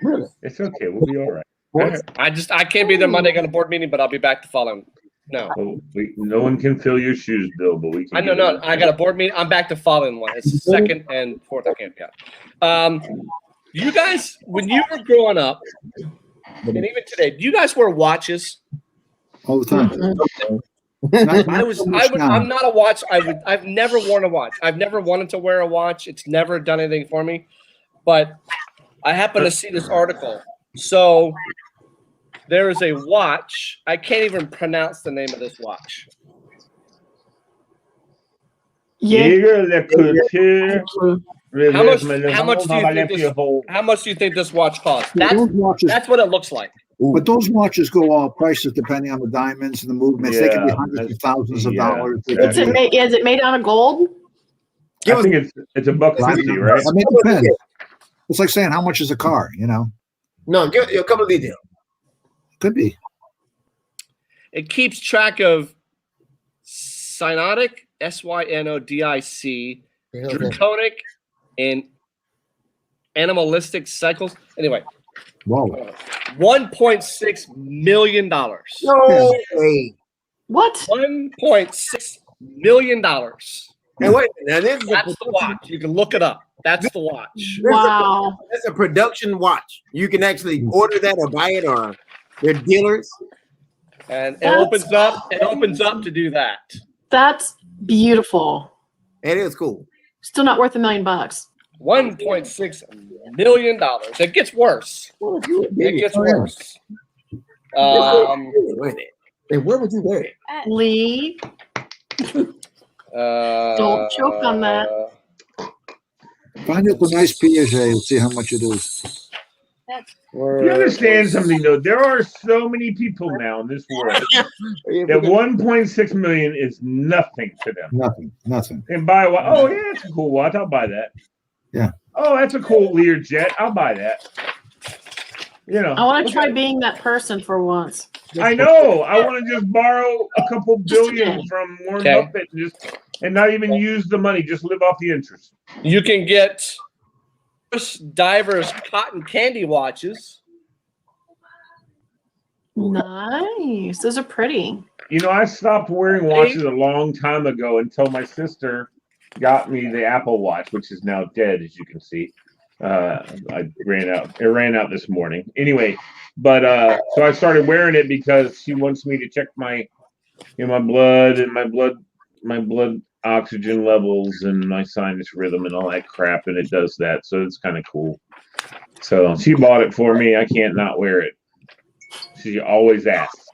Really? It's okay. We'll be all right. I can't be there Monday on a board meeting, but I'll be back the following. No. Well, no one can fill your shoes, Bill, but we can. I know, no. I got a board meeting. I'm back to following one. It's the second and fourth. I can't count. You guys, when you were growing up, and even today, do you guys wear watches? All the time. I'm not a watch. I've never worn a watch. I've never wanted to wear a watch. It's never done anything for me. But I happened to see this article. So there is a watch. I can't even pronounce the name of this watch. Yeah. How much do you think this watch costs? Those watches, That's what it looks like. but those watches go all prices depending on the diamonds and the movements. They can be hundreds of thousands of dollars. Is it made out of gold? I think it's $150, right? I mean, it depends. It's like saying how much is a car, you know? No, give a couple of details. Could be. It keeps track of cyanotic, synodic, draconic, and animalistic cycles. Anyway, Whoa. $1.6 million. No way. What? $1.6 million. And wait, now this is That's the watch. You can look it up. That's the watch. Wow. That's a production watch. You can actually order that or buy it, or they're dealers. And it opens up. It opens up to do that. That's beautiful. It is cool. Still not worth $1 million. $1.6 million. It gets worse. It gets worse. And where would you wear it? Lee, don't choke on that. Find out the nice Piaget and see how much it is. You understand something though? There are so many people now in this world that 1.6 million is nothing to them. Nothing. And buy a watch. Oh yeah, it's a cool watch. I'll buy that. Yeah. Oh, that's a cool Learjet. I'll buy that. You know. I want to try being that person for once. I know. I want to just borrow a couple billion from Warren Buffett and not even use the money. Just live off the interest. You can get divers cotton candy watches. Nice. Those are pretty. You know, I stopped wearing watches a long time ago until my sister got me the Apple Watch, which is now dead, as you can see. I ran out. It ran out this morning. Anyway, but so I started wearing it because she wants me to check my blood and my blood oxygen levels and my sinus rhythm and all that crap, and it does that. So it's kind of cool. So she bought it for me. I can't not wear it. She always asks.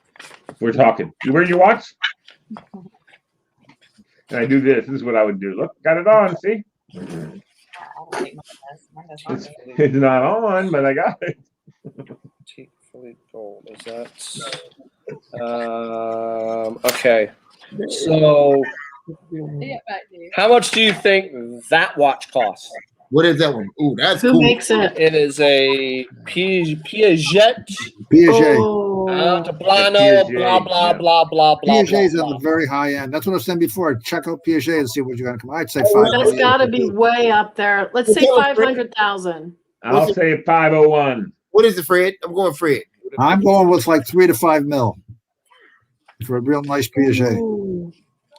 We're talking. You wear your watch? And I do this. This is what I would do. Look, got it on. See? It's not on, but I got it. Gold. Is that okay? So, how much do you think that watch costs? What is that one? Ooh, that's Who cool. makes it? It is a Piaget. Piaget. Blano, blah blah blah blah blah. Piaget's on the very high end. That's what I was saying before. Check out Piaget and see what you're gonna come. I'd say That's got to be way up there. Let's say 500,000. I'll say 501. What is it, Fred? I'm going Fred. I'm going with like 3 to 5 mil for a real nice Piaget. Ooh.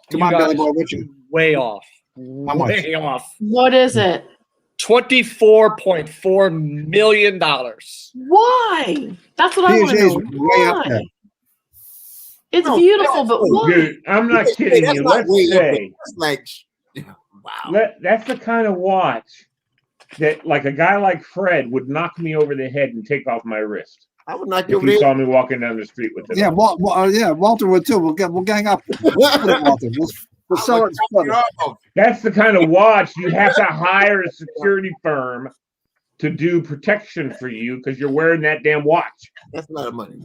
Come on, Billy Boy, what you? Way off. How much? Way off. What is it? $24.4 million. Why? That's what I want to Piaget's know. way up Why? there. It's beautiful, but why? Dude, I'm not kidding That's you. not Let's way up there. say That's like, wow. that's the kind of watch that, like a guy like Fred, would knock me over the head and take off my wrist I would knock you if over he there. saw me walking down the street with it. Yeah, on. Walter would too. We'll gang up. Walter. We'll sell it. That's the kind of watch you have to hire a security firm to do protection for you because you're wearing that damn watch. That's a lot of money.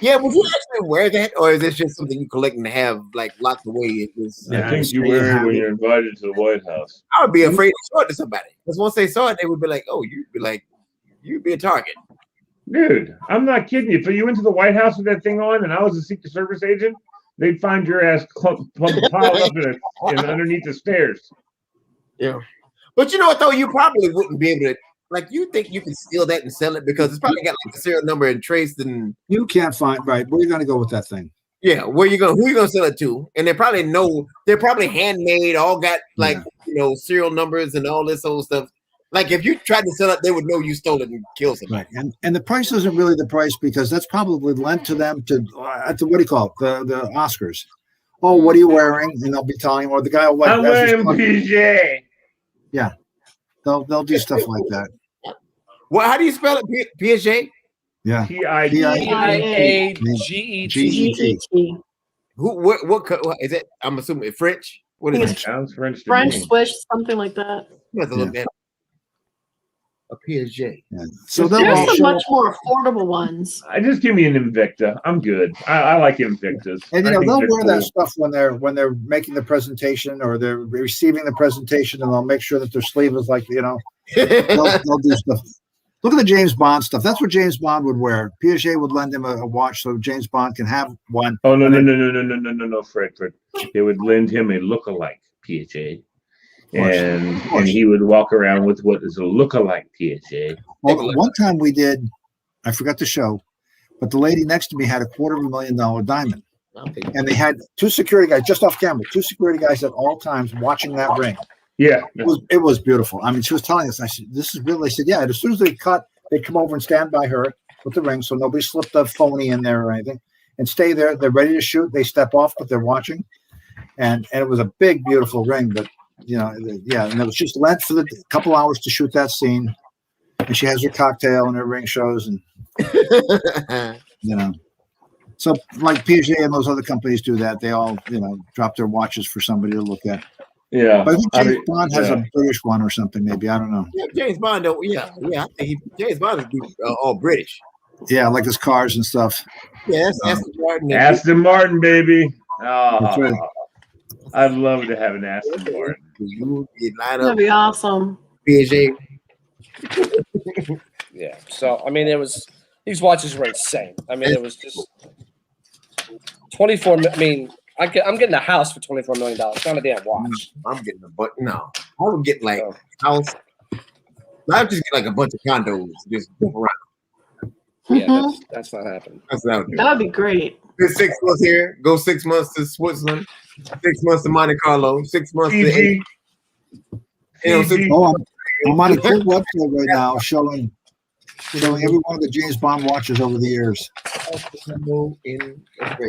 Yeah, would you actually wear that, or is this just something you collect and have like locked away? It just, I think you wear it when you're invited to the White House. I would be afraid to show it to somebody because once they saw it, they would be like, "Oh, you'd be a target." Dude, I'm not kidding you. If you went to the White House with that thing on and I was a Secret Service agent, they'd find your ass piled up in underneath the stairs. Yeah. But you know what, though? You probably wouldn't be able to, like, you think you can steal that and sell it because it's probably got like a serial number and traced and. You can't find, right. Where are you going to go with that thing? Yeah, who you going to sell it to? And they probably know, they're probably handmade, all got like, serial numbers and all this old stuff. Like if you tried to sell it, they would know you stole it and killed somebody. Right. And the price isn't really the price because that's probably lent to them at the, what do you call it? The Oscars. Oh, what are you wearing? And they'll be telling, or the guy will like, I'm wearing PJ. Yeah. They'll do stuff like that. Well, how do you spell it? Piaget? Yeah. Piaget. What is it? I'm assuming French. What I is think it? Sounds French to French me. Swiss, something like that. You have to look at a PSJ. Yeah. So they'll There's all some show much up. more affordable ones. I just give me an Invicta. I'm good. I like Invictas. And I think they'll they're wear that cool. stuff when they're making the presentation or they're receiving the presentation, and they'll make sure that their sleeve is like they'll do stuff. Look at the James Bond stuff. That's what James Bond would wear. Piaget would lend him a watch so James Bond can have one. Oh no, Fred. They would lend him a look-alike Piaget. And he would walk around with what is a look-alike Piaget. Well, one time we did, I forgot to show, but the lady next to me had a $250,000 diamond. And they had two security guys just off camera, two security guys at all times watching that ring. Yeah. It was beautiful. I mean, she was telling us, I said, this is real. They said, yeah, as soon as they cut, they'd come over and stand by her with the ring so nobody slipped a phony in there or anything and stay there. They're ready to shoot. They step off, but they're watching. And it was a big, beautiful ring. But, and it was just lent for the couple hours to shoot that scene. And she has her cocktail and her ring shows. And, So like Piaget and those other companies do that. They all, drop their watches for somebody to look at. Yeah. But I think James Bond has a British one or something, maybe. I don't know. Yeah, James Bond, though. Yeah. I think James Bond is all British. Yeah, like his cars and stuff. Yeah, that's Aston Martin. Aston Martin, baby. That's right. I'd love to have an Aston Martin. You line That'd up be awesome. PSJ. Yeah. So I mean, these watches were insane. I mean, it was just 24. I mean, I'm getting a house for $24 million. Not a damn watch. I'm getting no. I would get like a house. I would just get like a bunch of condos, just jump around. Yeah, that's not happening. That's what I would do. That would be great. Spend 6 months here, go 6 months to Switzerland, 6 months to Monte Carlo, 6 months to Fiji. I'm on a cool website right now showing every one of the James Bond watches over the years.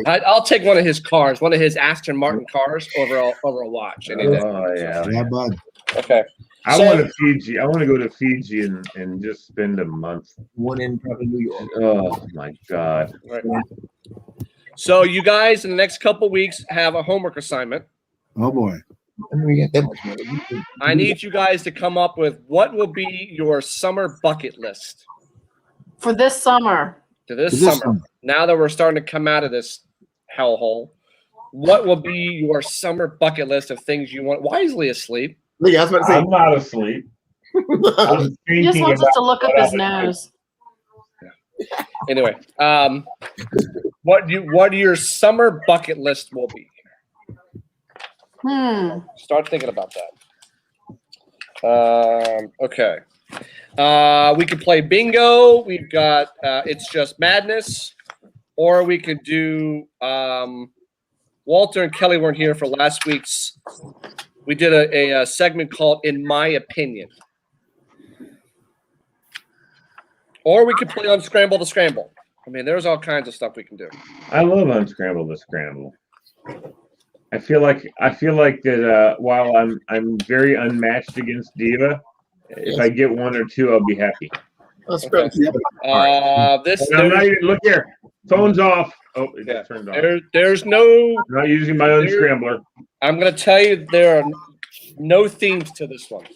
I'll take one of his cars, one of his Aston Martin cars over a watch. Any day. Oh yeah. Yeah, bud. Okay. I want to Fiji. I want to go to Fiji and just spend a month. One in probably New York. Oh my God. Right. So you guys in the next couple weeks have a homework assignment. Oh boy. I mean, we got that much money. I need you guys to come up with what will be your summer bucket list For this summer. to this summer. Now that we're starting to come out of this hellhole, what will be your summer bucket list of things you want? Wisely asleep. Look, I was about to say. I'm not asleep. I was He just thinking wants us to about look up what his I would do. nose. Anyway, what your summer bucket list will be? Start thinking about that. Okay. We could play bingo. We've got It's Just Madness. Or we could do Walter and Kelly weren't here for last week's. We did a segment called In My Opinion. Or we could play Unscramble the Scramble. I mean, there's all kinds of stuff we can do. I love Unscramble the Scramble. I feel like that while I'm very unmatched against Diva, if I get one or two, I'll be happy. Okay. This And I'm not even, look here, phone's off. Oh, it got turned off. there's no. I'm not using my unscrambler. I'm gonna tell you there are no themes to this one,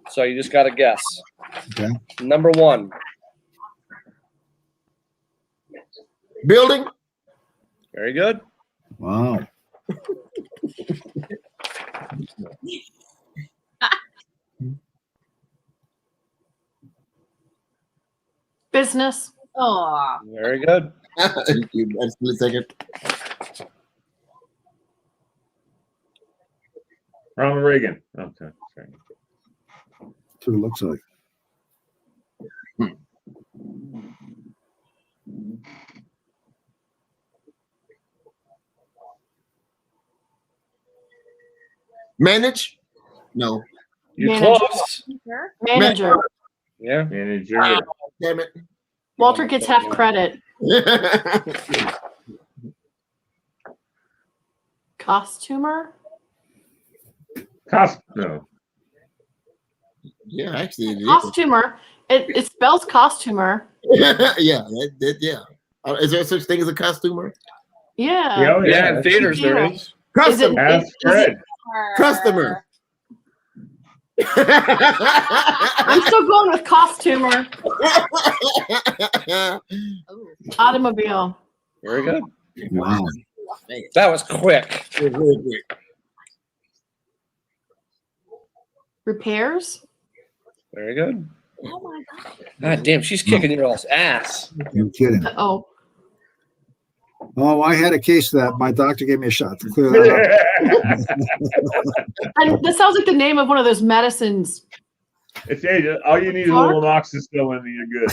so you just gotta guess. Okay. Number one. Building. Very good. Wow. Business. Oh, Very good. Thank you. Just a second. Ronald Reagan. Okay. Sorry. That's what it looks like. Manage? No. You're Manager. close. Manager. Yeah. Manager. Ah, damn it. Walter gets half credit. Costumer. No. Yeah, actually, it is. Costumer. It spells costumer. Yeah, yeah. Is there such thing as a costumer? Yeah. Yeah, Yeah, in theaters there is. Is it, Ask is Fred. it Customer. I'm still going with costumer. Automobile. Very good. Wow. That was quick. Repairs. Very good. Oh my God. God damn, she's kicking your all's ass. You're kidding. Oh, Oh, I had a case of that. My doctor gave me a shot to clear that up. and that sounds like the name of one of those medicines. It's hey, all you need is a little amoxicillin and you're good.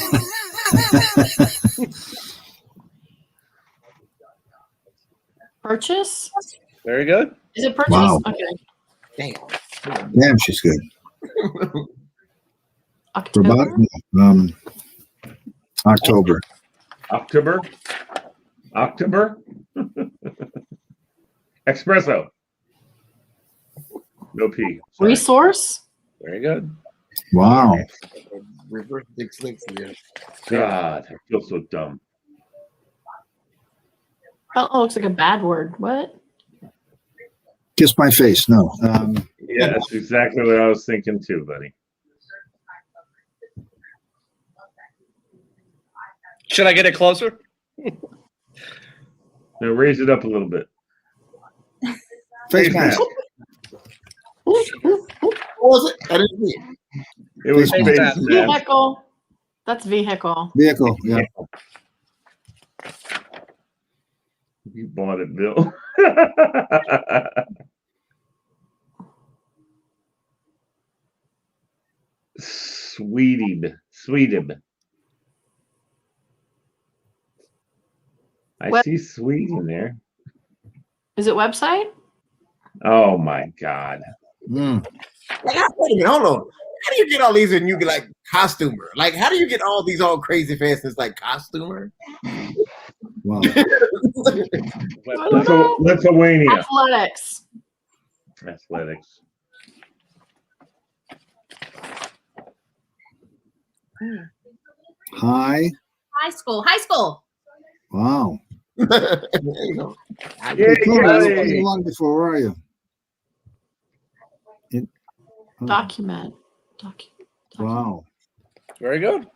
Purchase. Very good. Is it purchase? Wow. Okay. Damn, she's good. For about October. October. October. Espresso. No P. Sorry. Resource. Very good. Wow. Reverse big slicks here. God, I feel so dumb. Oh, looks like a bad word. What? Kiss my face. No. Yeah, that's exactly what I was thinking too, buddy. Should I get it closer? Now raise it up a little bit. Face mask. What was it? I didn't see it. It was Face face mask. mask. Vehicle. That's vehicle. Vehicle. Yeah. You bought it, Bill. Sweetie. I What? see sweet in there. Is it website? Oh my God. Mm. Like, wait a minute, hold on. How do you get all these and you get like costumer? Like, how do you get all these all crazy fancies like costumer? Wow. Lithuania. Athletics. Athletics. High. High school. Wow. There you go. Yeah, How long before where are you? Document. Wow. Very good.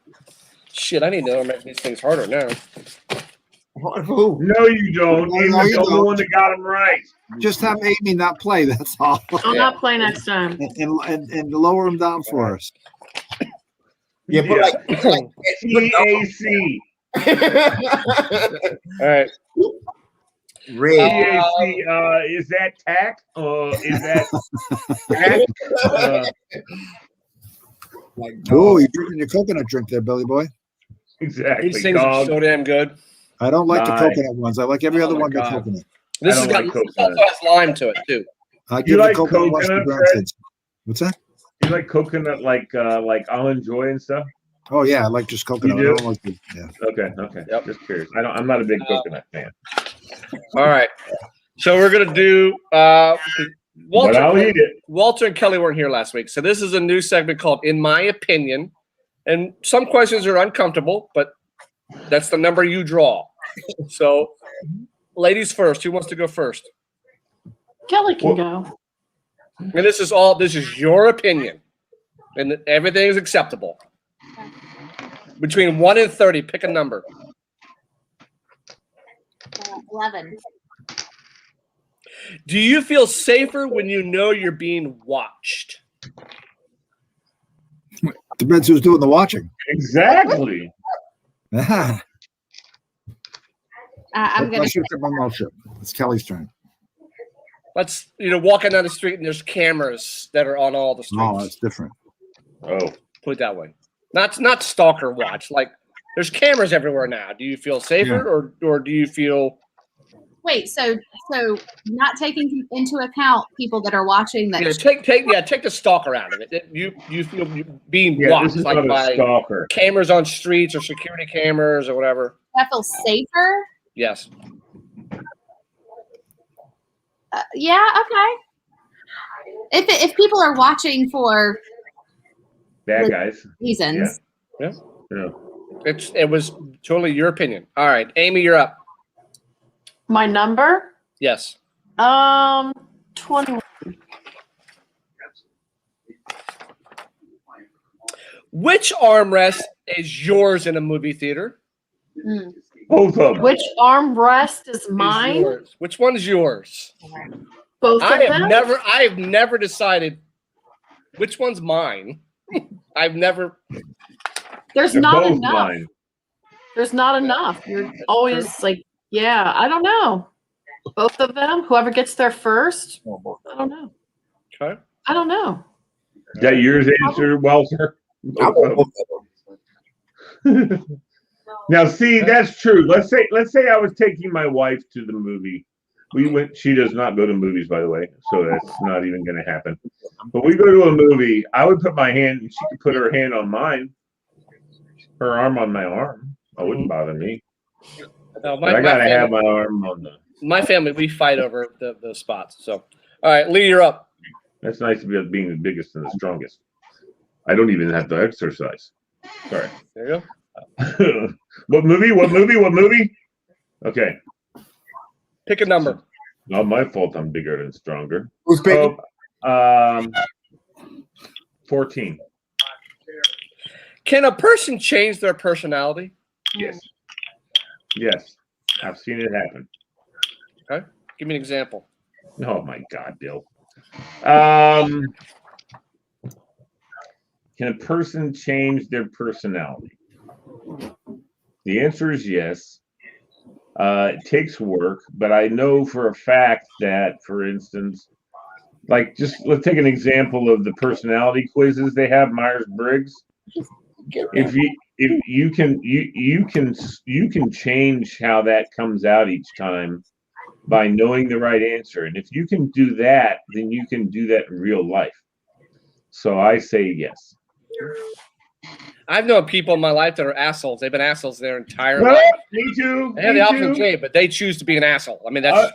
Shit, I need to make these things harder now. Who? No, you don't. No, Even no, you the only don't. one that got them right. Just have Amy not play. That's all. I'll not play next time. And lower them down for us. Yeah, but like TAC. All right. Red. TAC. Is that tack? Is that tack? Like, Oh, you're drinking your coconut drink there, Billy Boy. Exactly. These things are Dog. so damn good. I don't like the Nice. coconut ones. I like every other my one but God. coconut. This I has don't got like this coconut. also has lime to it too. I You give like the coconut ones to coconut, Fred? grandkids. What's that? You like coconut like Almond Joy and stuff? Oh yeah, I like just coconut. You I do? don't like the, yeah. Okay. Yep. Just curious. I'm not a big coconut fan. All right. So we're gonna do But I'll eat it. Walter and Kelly weren't here last week, so this is a new segment called "In My Opinion," and some questions are uncomfortable, but that's the number you draw. So, ladies first. Who wants to go first? Kelly can go. And this is your opinion, and everything is acceptable. Between 1 and 30, pick a number. 11. Do you feel safer when you know you're being watched? Depends who's doing the watching. Exactly. Ah, I'm gonna. I should keep my mouth shut. It's Kelly's turn. Let's walking down the street and there's cameras that are on all the streets. Oh, that's different. Oh. Put it that way. Not stalker watch. Like there's cameras everywhere now. Do you feel safer or do you feel? Wait, so not taking into account people that are watching that. Take the stalker out of it. You feel being Yeah, watched this is like not a by stalker. cameras on streets or security cameras or whatever. I feel safer. Yes. Yeah. Okay. If people are watching for Bad guys. reasons, Yeah. It was totally your opinion. All right, Amy, you're up. My number? Yes. 21. Which armrest is yours in a movie theater? Both of them. Which armrest is Is mine? yours. Which one is yours? Both of them? I have never decided which one's mine. I've never. There's They're not both enough. mine. There's not enough. You're always like, yeah, I don't know. Both of them? Whoever gets there first? I don't know. Okay. I don't know. Is that yours answer, Walter? I want both of them. Now, see, that's true. Let's say I was taking my wife to the movie. We went. She does not go to movies, by the way, so that's not even going to happen. But we go to a movie. I would put my hand. She could put her hand on mine, her arm on my arm. It wouldn't bother me. No, But I gotta have my arm on the. My family, we fight over the spots. So, all right, Lee, you're up. That's nice to be being the biggest and the strongest. I don't even have to exercise. Sorry. There you go. What movie? Okay. Pick a number. Not my fault. I'm bigger and stronger. Who's picking? 14. Can a person change their personality? Yes. Yes. I've seen it happen. Okay. Give me an example. Oh my God, Bill. Can a person change their personality? The answer is yes. It takes work, but I know for a fact that, for instance, like let's take an example of the personality quizzes they have, Myers-Briggs. If you can change how that comes out each time by knowing the right answer, and if you can do that, then you can do that in real life. So I say yes. I've known people in my life that are assholes. They've been assholes their entire Well, life. me too. They have the option to change, but they choose to be an asshole. I mean, that's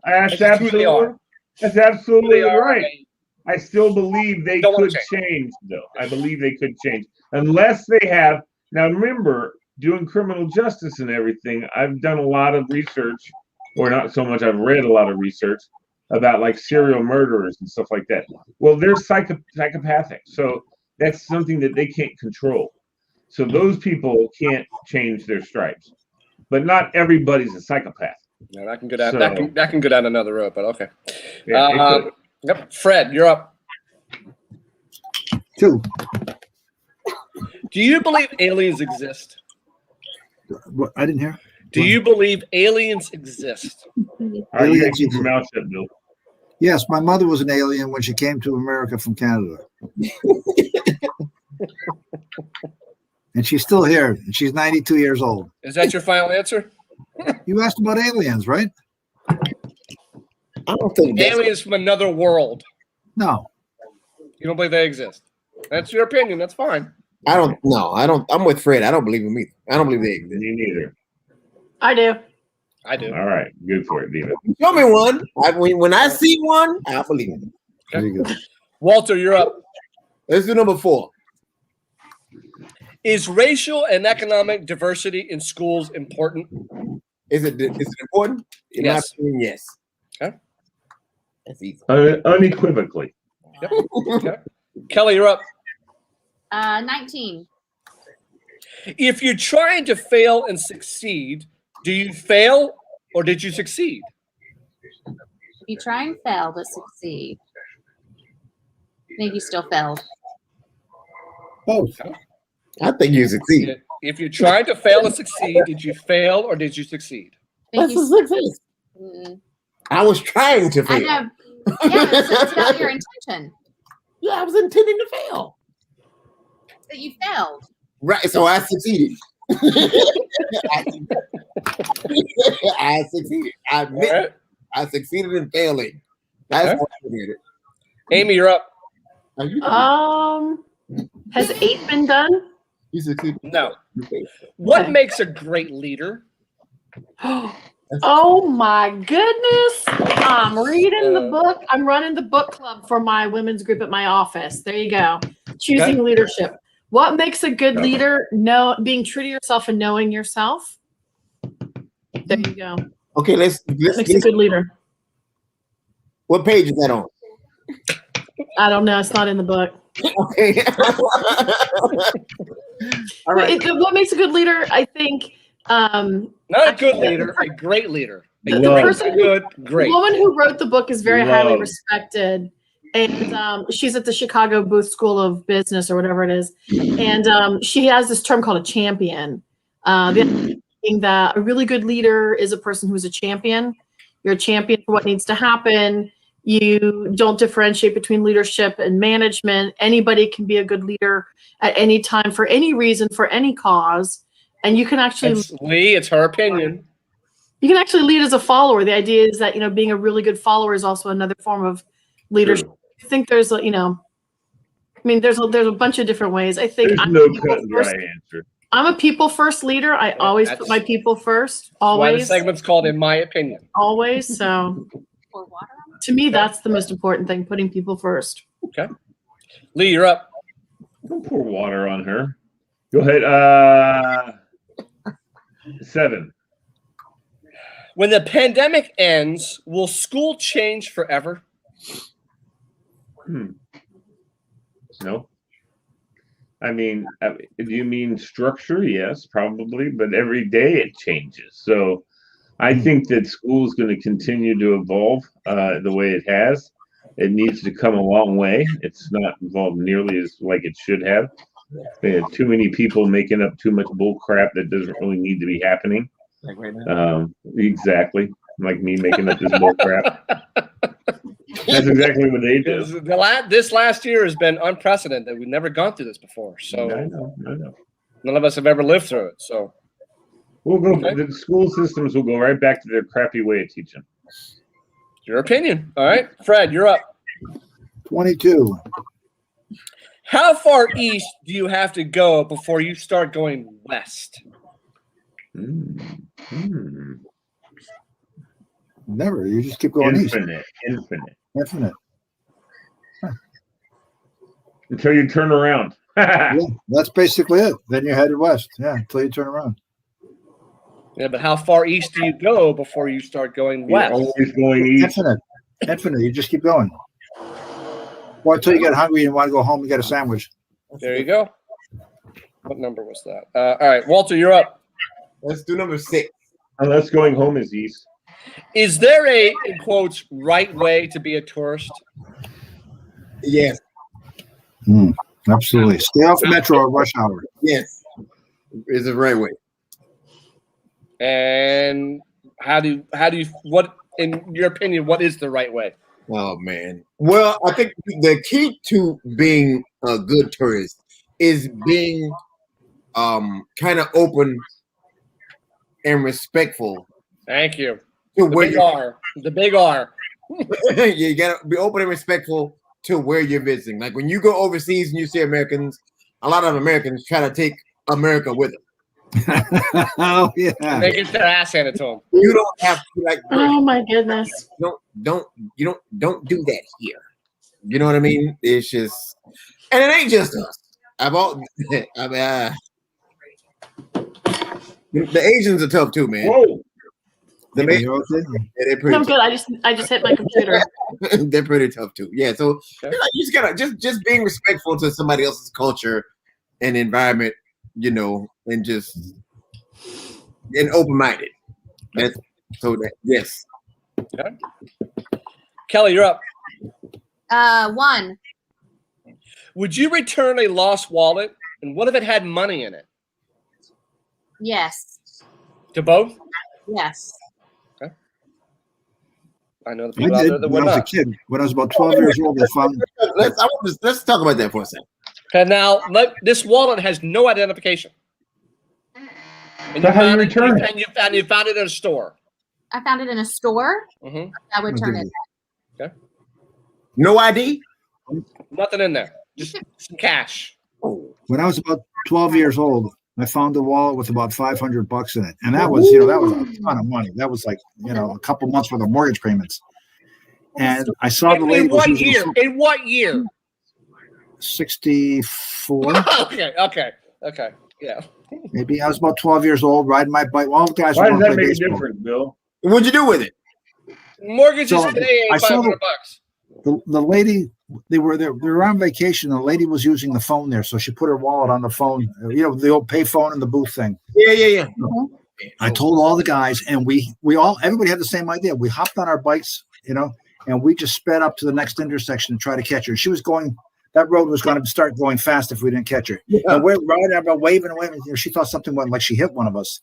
That's just who they are. absolutely Who they are. right. I still believe they Don't wanna could change, though. I believe they could change unless they have. Now, remember, doing criminal justice and everything, I've done a lot of research, or not so much. I've read a lot of research about like serial murderers and stuff like that. Well, they're psychopathic, so that's something that they can't control. So those people can't change their stripes. But not everybody's a psychopath. No, that can go down. That can go down another road, but okay. Yeah, Yep, Fred, you're up. 2. Do you believe aliens exist? What? I didn't hear. Do you believe aliens exist? Are you keep your mouth shut, Bill? Yes, my mother was an alien when she came to America from Canada. And she's still here. And she's 92 years old. Is that your final answer? You asked about aliens, right? I don't think aliens from another world. No. You don't believe they exist. That's your opinion. That's fine. I don't. I'm with Fred. I don't believe him either. I don't believe they exist. Me neither. I do. I do. All right, good for it, Diva. Show me one. When I see one, I believe it. Very good. Walter, you're up. Let's do number 4. Is racial and economic diversity in schools important? Is it important? In my opinion, yes. Okay. That's easy. Unequivocally. Yep. Okay. Kelly, you're up. 19. If you're trying to fail and succeed, do you fail or did you succeed? You try and fail but succeed. I think you still failed. Both. I think you succeeded. If you're trying to fail and succeed, did you fail or did you succeed? I think That's a success. I was trying to I fail. know. Yeah, it's not your intention. Yeah, I was intending to fail. But you failed. Right, so I succeeded. I succeeded. I admit All right. I succeeded in failing. That's what I did. Amy, you're up. Has 8 been done? You succeeded. No. What makes a great leader? Oh my goodness. I'm reading the book. I'm running the book club for my women's group at my office. There you go. Choosing leadership. What makes a good leader? Being true to yourself and knowing yourself. There you go. Okay, let's What makes a good leader? What page is that on? I don't know. It's not in the book. Okay. All right. What makes a good leader? I think. Not a good leader, a great leader. The Love. person, Good, the great. woman who wrote the book is very highly Love. respected, and she's at the Chicago Booth School of Business or whatever it is, and she has this term called a champion. The other thing that a really good leader is a person who's a champion. You're a champion for what needs to happen. You don't differentiate between leadership and management. Anybody can be a good leader at any time for any reason, for any cause, and you can actually It's her opinion. you can actually lead as a follower. The idea is that, being a really good follower is also another form of leadership. I think there's there's a bunch of different ways. I think There's I'm no a people cut and first- dry answer. I'm a people first leader. I always put my people first. Why the Always. segment's called "In My Opinion." Always. So Pour water on to me, that's the most important thing, putting people first. Okay, Lee, you're up. Don't pour water on her. Go ahead. 7. When the pandemic ends, will school change forever? No. I mean, do you mean structure? Yes, probably, but every day it changes. So I think that school is going to continue to evolve the way it has. It needs to come a long way. It's not evolved nearly as like it should have. They had too many people making up too much bull crap that doesn't really need to be happening. Like right now. Exactly. Like me making up this bull crap. That's exactly what they do. This last year has been unprecedented. We've never gone through this before. So I know. none of us have ever lived through it. So We'll go. Okay. The school systems will go right back to their crappy way of teaching. your opinion. All right, Fred, you're up. 22. How far east do you have to go before you start going west? Never. You just keep going Infinite. east. Infinite. Until you turn around. Yeah, that's basically it. Then you're headed west. Yeah, until you turn around. Yeah, but how far east do you go before you start going You're west? always going east. Infinite. You just keep going. Or until you get hungry and want to go home and get a sandwich. There you go. What number was that? All right, Walter, you're up. Let's do number 6. Unless going home is east. Is there a, in quotes, right way to be a tourist? Yes. Absolutely. Stay off Metro at rush hour. Yes. Is the right way. And how do you, what, in your opinion, what is the right way? Oh man. Well, I think the key to being a good tourist is being kind of open and respectful. Thank you. To The where big you're, R. The big R. you gotta be open and respectful to where you're visiting. Like when you go overseas and you see Americans, a lot of Americans try to take America with them. Oh yeah. They get their ass handed to them. You don't have to like. Oh my goodness. Don't do that here. You know what I mean? It's just, and it ain't just us. The Asians are tough too, man. Whoa. They're I'm pretty. good. I just hit my computer. They're pretty tough too. Yeah. So you just gotta just being respectful to somebody else's culture and environment, and just and open-minded. Yes. Okay. Kelly, you're up. 1. Would you return a lost wallet? And what if it had money in it? Yes. To both? Yes. I know the I people out did there that when would I was a not. kid. When I was about 12 years old, I found. Let's talk about that for a second. And now, this wallet has no identification. And So how do you found return it? And you found it in a store. I found it in a store. Mm-hmm. I would turn it. No ID. Nothing in there. Just some cash. When I was about 12 years old, I found a wallet with about $500 in it, and that was a ton of money. That was like a couple months worth of mortgage payments. And I saw the In labels. what year? In what year? 64. Okay. Yeah. Maybe I was about 12 years old, riding my bike. All the guys Why were does going to that play make a baseball. difference, Bill? What'd you do with it? Mortgages So, today I ain't saw the- $500. The lady, they were on vacation. The lady was using the phone there, so she put her wallet on the phone. You know, the old pay phone and the booth thing. Yeah. I told all the guys, and everybody had the same idea. We hopped on our bikes, you know, and we just sped up to the next intersection to try to catch her. She was going. That road was going to start going fast if we didn't catch her. Yeah. And we're right about waving and waving. You know, she thought something went like she hit one of us.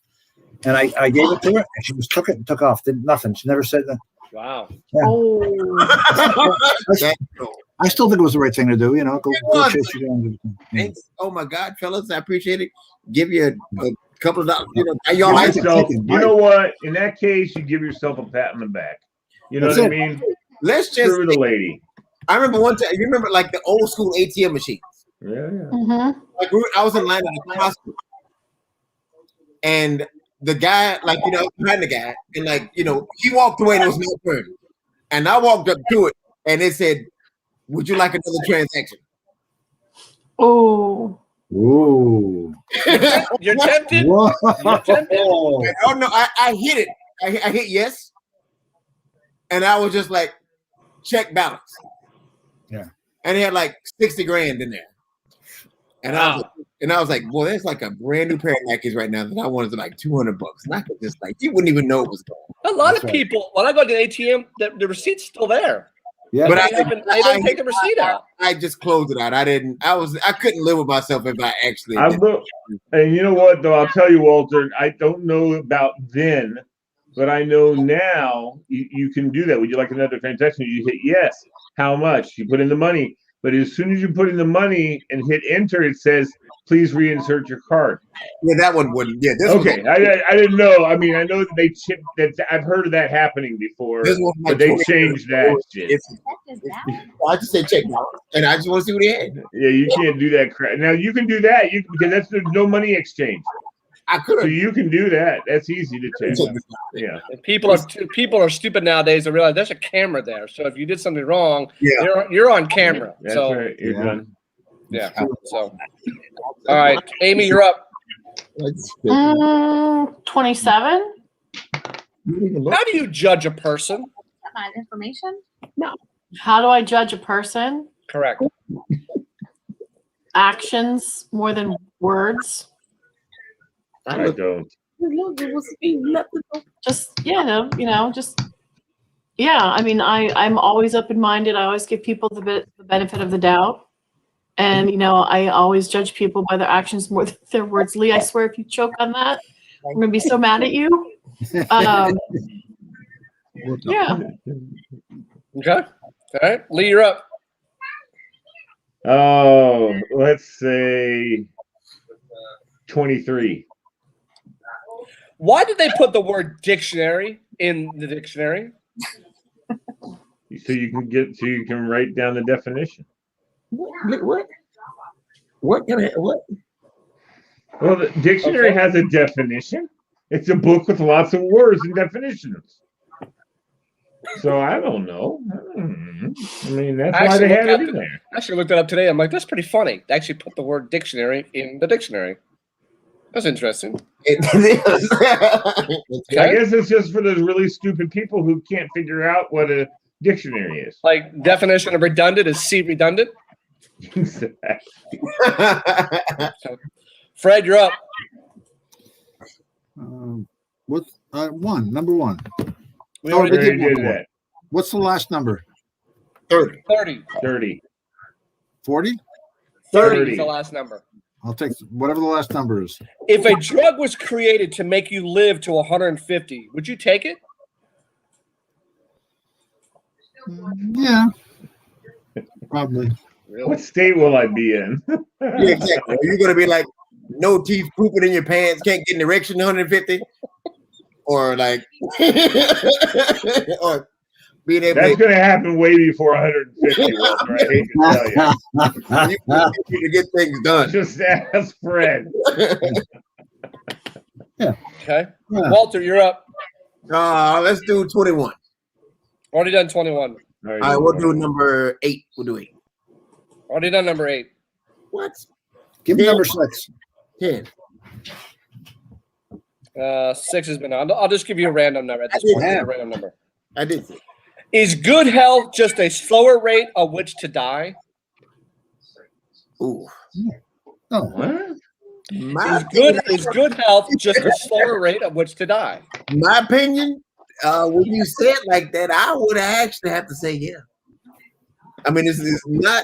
And I gave it to her, and she just took it and took off. Did nothing. She never said that. Wow. Yeah. Oh, I still think it was the right thing to do. You know, go chase you down. Thanks. Oh my God, fellas, I appreciate it. Give you a couple of dollars. You know, y'all Give like yourself- you know what? In that case, you give yourself a pat on the back. You know That's what it. I mean? Let's just. Screw the lady. I remember one time. You remember like the old school ATM machines? Yeah. mhm. Like I was in line at the hospital, and the guy, like behind the guy, and like he walked away and it was my turn, and I walked up to it, and it said, "Would you like another transaction?" Oh, Ooh. You're tempted? Whoa. Oh no, I hit it. I hit yes, and I was just like, check balance. Yeah. And he had like 60 grand in there. And I was like, boy, that's like a brand new pair of Nikes right now that I wanted to like $200. And I could just like, you wouldn't even know it was gone. A lot That's of right. people, when I go to the ATM, the receipt's still there. Yeah. But They don't take the receipt out. I just closed it out. I couldn't live with myself if I actually I did. will, and you know what? Though I'll tell you, Walter. I don't know about then, but I know now you can do that. Would you like another transaction? You hit yes. How much? You put in the money. But as soon as you put in the money and hit enter, it says, "Please reinsert your card." Yeah, that one wouldn't. Yeah, this Okay, was I didn't know. I mean, I know that they chipped that. I've heard of that happening before, this was but they changed that shit. I just said check balance, and I just want to see what he had. Yeah, you can't do that crap. Now you can do that. Because there's no money exchange, I could so have. you can do that. That's easy to check. Yeah. And people are stupid nowadays to realize there's a camera there. So if you did something wrong, Yeah. you're on camera. That's So right. You're Yeah. done. yeah. So all right, Amy, you're up. 27. How do you judge a person? My information. How do I judge a person? Correct. Actions more than words. I don't. Just just yeah. I mean, I'm always open-minded. I always give people the benefit of the doubt, and I always judge people by their actions more than their words. Lee, I swear, if you choke on that, I'm gonna be so mad at you. Yeah. Okay. All right, Lee, you're up. Oh, let's say 23. Why did they put the word dictionary in the dictionary? So you can write down the definition. What? What? Well, the dictionary has a definition. It's a book with lots of words and definitions. So I don't know. I mean, that's why they had it in there. I actually looked that up today. I'm like, that's pretty funny. They actually put the word dictionary in the dictionary. That's interesting. It is. I guess it's just for those really stupid people who can't figure out what a dictionary is. Like definition of redundant is C redundant. Fred, you're up. Number one. We Oh, already we did did do that. What's the last number? 30. 30. 40? 30 is the last number. I'll take whatever the last number is. If a drug was created to make you live to 150, would you take it? Yeah. Probably. What state will I be in? Yeah, exactly. Are you going to be like, no teeth pooping in your pants, can't get an erection 150? Or like, or being able That's going to happen way before 150, Walter. I hate to tell you. to get things done. Just ask Fred. Okay. Yeah. Walter, you're up. Let's do 21. Already done 21. All All right, we'll do number 8. We'll do 8. Already done number 8. What? Give me number 6. 10. 6 has been on. I'll just give you a random number at this I did point. have. A random number. I did see. Is good health just a slower rate of which to die? Ooh. Oh, What? Is good health just a slower rate of which to die? My opinion, when you say it like that, I would actually have to say yeah. I mean, it's not.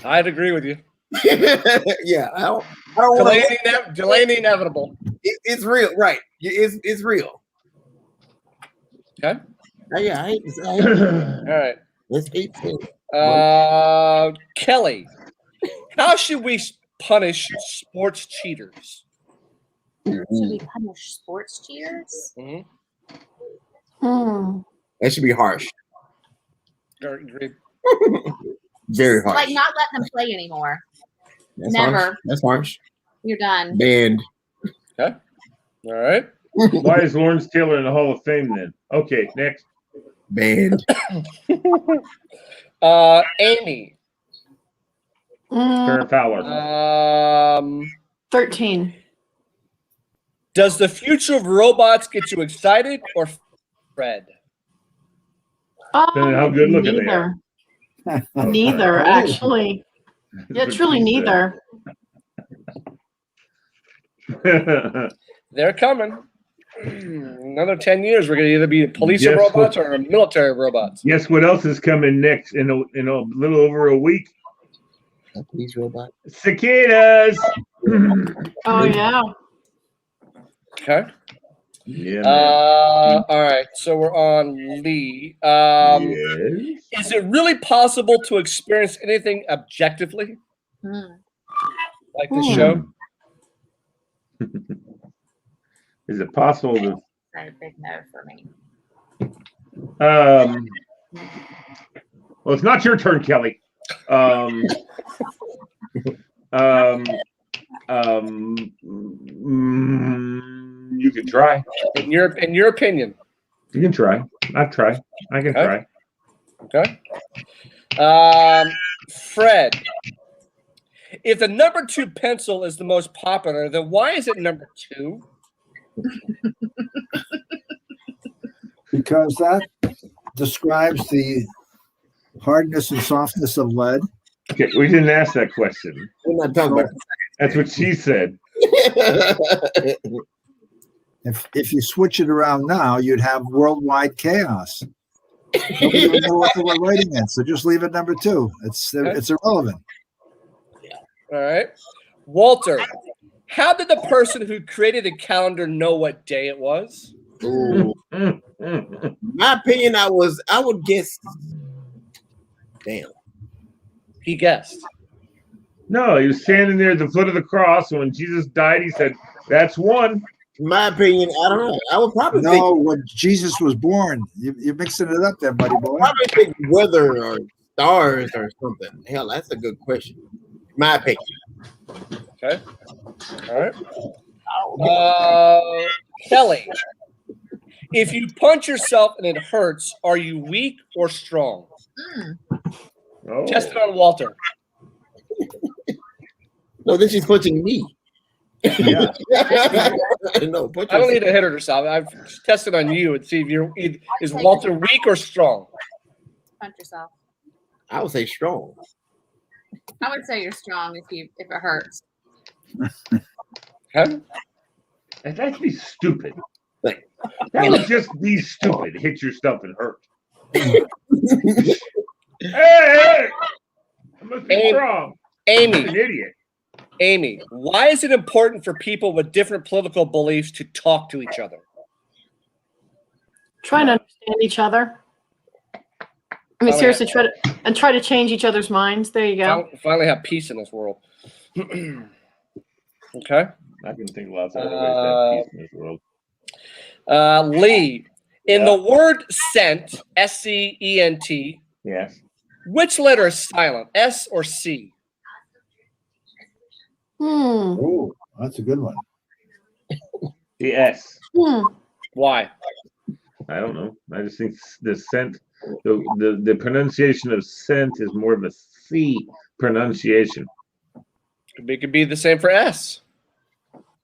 I'd agree with you. Yeah, I don't want Delaying the inevitable. it's real, right? It's real. Okay. Yeah, I hate to say All right. it's 18. Kelly, how should we punish sports cheaters? Should we punish sports cheaters? Hmm. That should be harsh. Agreed. Very harsh. Like not let them play anymore. That's never. Harsh. That's harsh. You're done. Banned. Okay. All right. Why is Lawrence Taylor in the Hall of Fame then? Okay, next. Banned. Amy. Karen Fowler. 13. Does the future of robots get you excited or Fred? Depending on how good looking they neither. are. Neither, actually. Yeah, it's really neither. They're coming. Another 10 years, we're going to either be police Yes, robots or military robots. Guess what else is coming next in a little over a week? A police robot. Cicadas. Oh, yeah. Okay. Yeah. All right. So we're on Lee. Yes. Is it really possible to experience anything objectively? Like this show? Is it possible to? That's a big no for me. Well, it's not your turn, Kelly. You can try. In your opinion. You can try. I've tried. I can try. Okay. Fred, if the number 2 pencil is the most popular, then why is it number 2? because that describes the hardness and softness of lead. Okay, we didn't ask that question. We're not talking about That's what she said. If you switch it around now, you'd have worldwide chaos. Nobody would know what they were writing in, so just leave it number 2. It's irrelevant. All right. Walter, how did the person who created the calendar know what day it was? Ooh. My opinion, I would guess. Damn. He guessed. No, he was standing there at the foot of the cross, and when Jesus died, he said, "That's one." My opinion, I don't know. I would probably No, when Jesus was born, you're mixing it up there, buddy boy. probably think weather or stars or something. Hell, that's a good question. My opinion. Okay. All right. Kelly, if you punch yourself and it hurts, are you weak or strong? Oh. Test it on Walter. No, then she's punching me. Yeah. No, punch I don't yourself. need to hit it herself. I've tested on you and see if is Walter weak or strong. Punch yourself. I would say strong. I would say you're strong if it hurts. Okay. That'd be stupid. Like, That would just be stupid. Hit yourself and hurt. Hey! I must be Amy. strong. I'm Amy, an idiot. Amy, why is it important for people with different political beliefs to talk to each other? Trying to understand each other. I mean, seriously, try to change each other's minds. There you go. Finally have peace in this world. Okay. I can think lots of other ways to have peace in this world. Lee, in the word scent, S-C-E-N-T, Yes. which letter is silent, S or C? Oh, that's a good one. The S. Why? I don't know. I just think the scent, the pronunciation of scent is more of a C pronunciation. It could be the same for S.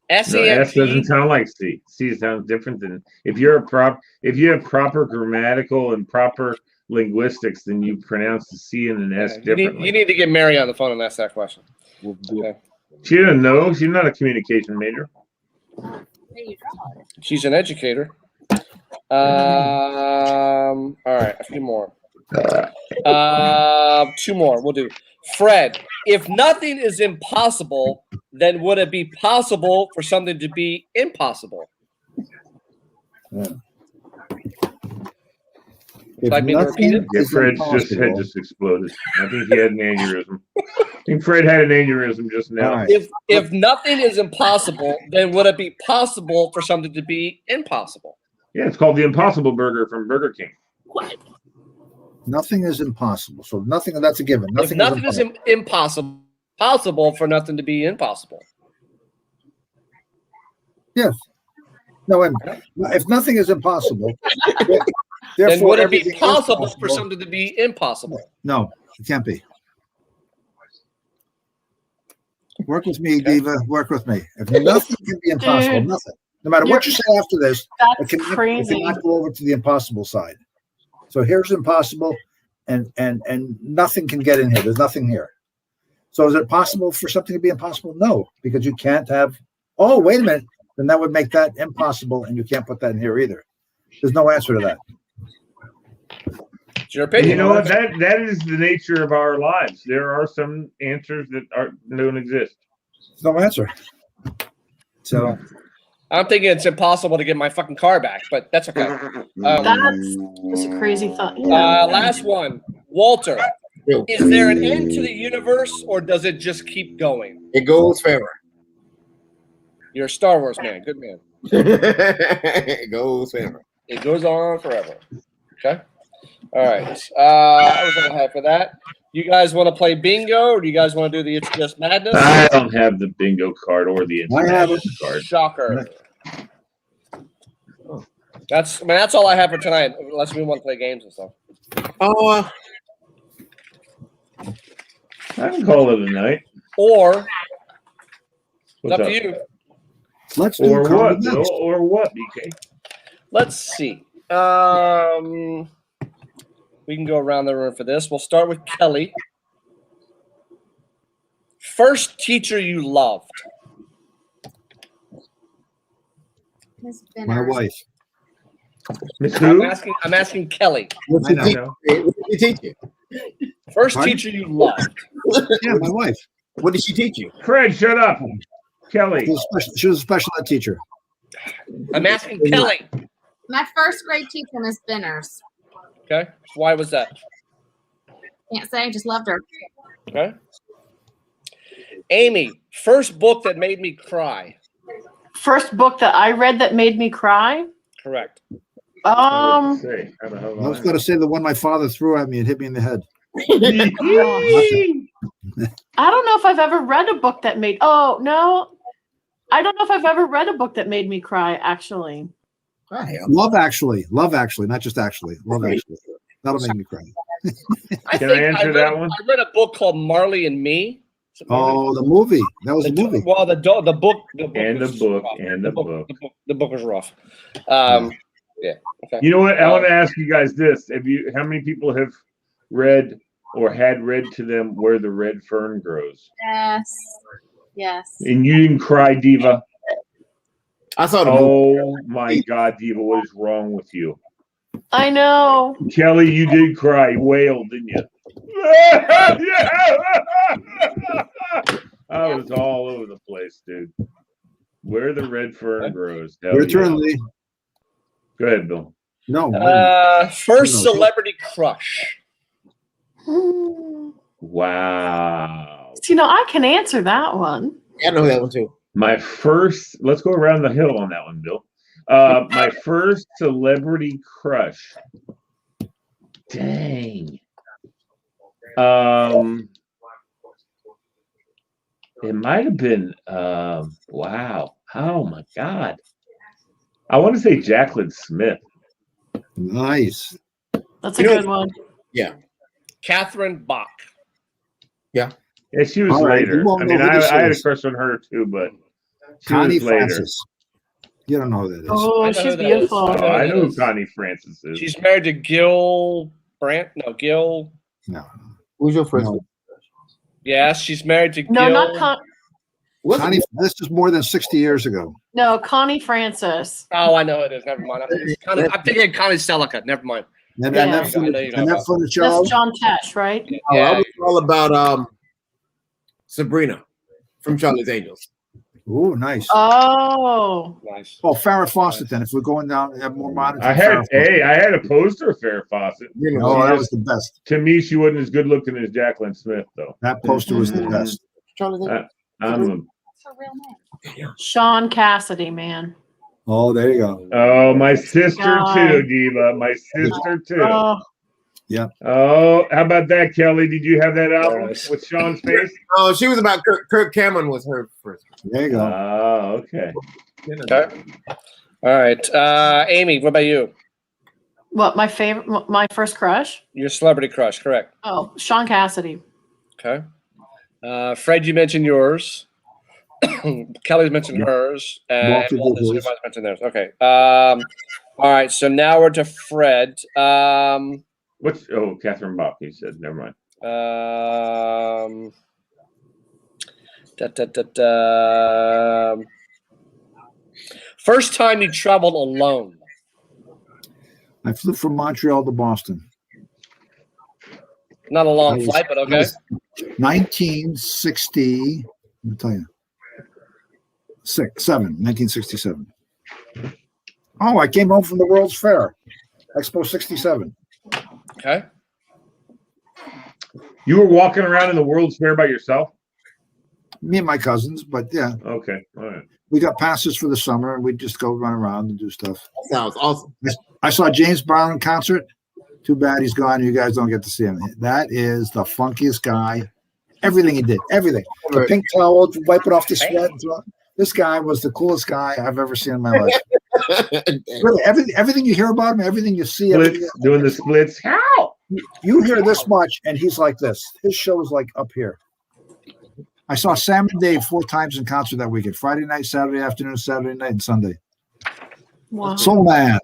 No, S doesn't SEMT. sound like C. C sounds different than if you have proper grammatical and proper linguistics, then you pronounce the C and an S You differently. need to get Mary on the phone and ask that question. Okay. She doesn't know. She's not a communication major. She's an educator. All right, a few more. 2 more. We'll do. Fred, if nothing is impossible, then would it be possible for something to be impossible? If Like being nothing repeated? Yeah, is Fred's head impossible- just exploded. I think he had an aneurysm. I think Fred had an aneurysm just now. All right. If nothing is impossible, then would it be possible for something to be impossible? Yeah, it's called the Impossible Burger from Burger King. What? Nothing is impossible. So nothing, that's a given. If Nothing, nothing is is impossible, possible for nothing to be impossible. Yes. No, and if nothing is impossible, Then therefore would it be everything is possible for something to be impossible? No, it can't be. Work with me, Diva. Work with me. If nothing can be impossible, Dude, nothing. No matter what you say after this, it That's cannot, crazy. it cannot go over to the impossible side. So here's impossible, and nothing can get in here. There's nothing here. So is it possible for something to be impossible? No, because you can't have. Oh, wait a minute. Then that would make that impossible, and you can't put that in here either. There's no answer to that. It's your And opinion. you know what? That is the nature of our lives. There are some answers that don't exist. There's no answer. So I'm thinking it's impossible to get my fucking car back, but that's okay. That's a crazy thought. Yeah. Last one. Walter, is there an end to the universe or does it just keep going? It goes forever. You're a Star Wars man. Good man. It goes forever. It goes on forever. Okay. All right. That was all I had for that. You guys want to play bingo or do you guys want to do the It's Just Madness? I don't have the bingo card or the I have it. card. Shocker. That's all I have for tonight, unless we want to play games and stuff. Oh, I can call it a night. Or it's What's up up? to you. let's do Or what, comedy Bill? next. Or what, BK? Let's see. We can go around the room for this. We'll start with Kelly. First teacher you loved. Miss My Benner. wife. Miss I'm who? asking Kelly. what's I the know. teacher? What did she teach you? First Pardon? teacher you loved. Yeah, my wife. What did she teach you? Fred, shut up. Kelly. She was a special ed teacher. I'm asking Kelly. My first grade teacher, Miss Benners. Okay. Why was that? Can't say, just loved her. Okay. Amy, first book that made me cry. First book that I read that made me cry. Correct. I was gonna say, how the hell I was going to say the one my father threw at me and hit me in the head. I don't know if I've ever read a book that made. Oh no, I don't know if I've ever read a book that made me cry. Actually, Love Actually, not just actually. Love Actually. That'll make me cry. Can I answer that one? I read a book called Marley and Me. Oh, the movie. That was a movie. Well, the book. And the was book, rough. and the book. The book was rough. Yeah. Okay. You know what? I want to ask you guys this: how many people have read or had read to them Where the Red Fern Grows? Yes. Yes. And you didn't cry, Diva? I saw the movie. Oh my God, Diva, what is wrong with you? I know. Kelly, you did cry. You wailed, didn't you? I was all over the place, dude. Where the Red Fern Grows. Hell Your turn, yeah. Lee. Go ahead, Bill. No. First celebrity crush. Wow. So, I can answer that one. I know that one too. My first, let's go around the hill on that one, Bill. My first celebrity crush. Dang. It might have been, wow. Oh my God. I want to say Jacqueline Smith. Nice. That's a good one. Catherine Bach. Yeah, she was All right, later. you won't I know mean, who I this had a is. crush on her too, but Connie was later. Francis. You don't know who that is. Oh, I know she's who that is. beautiful. Oh, I know who Yes. Connie Francis is. She's married to Gil Brandt. No, Gil. No. Who's your first? No. Yes, she's married to No, Gil. not Connie, this is more than 60 years ago. no, Connie Francis. Oh, I know it is. Never mind. I'm thinking Connie Selica. Never mind. And Yeah. that from I know you know and that about- from the That's Charles. John Tesh, right? Oh, Yeah. I was all about Sabrina from Charlie's Angels. Oh, nice. Oh, Nice. Oh, Farrah Fawcett. Then, if we're going down, have more modern. I had a poster of Farrah Fawcett. No, that was the best. To me, she wasn't as good looking as Jacqueline Smith, though. That poster was the best. Charlie's Angels. I'm What's her real name? Sean Cassidy, man. Oh, there you go. oh, my sister God. too, Diva. My sister too. Oh, Oh, how about that, Kelly? Did you have that album Yes. with Sean's face? Oh, she was about Kirk Cameron was her first. There you go. Oh, okay. Okay. All right. Amy, what about you? what my first crush? Your celebrity crush, correct? Oh, Sean Cassidy. Okay. Fred, you mentioned yours. Kelly's mentioned hers. And Walter did his. everybody's mentioned theirs. Okay. All right. So now we're to Fred. What's Catherine Bach? He said, never mind. First time you traveled alone. I flew from Montreal to Boston. Not a long I was- flight, but I okay. was 1960. Let me tell you. 1967. Oh, I came home from the World's Fair, Expo 67. Okay. You were walking around in the World's Fair by yourself? Me and my cousins, but yeah, Okay. All right. we got passes for the summer, and we'd just go run around and do stuff. That sounds awesome. I saw James Brown in concert. Too bad he's gone. You guys don't get to see him. That is the funkiest guy. Everything he did, everything. The pink towel, wipe it off the sweat. This guy was the coolest guy I've ever seen in my life. Really, everything you hear about him, everything you see, Splits, doing the splits. How? you hear this much, and he's like this. His show is like up here. I saw Sam and Dave 4 times in concert that weekend: Friday night, Saturday afternoon, Saturday night, and Sunday. Wow. Soul Man.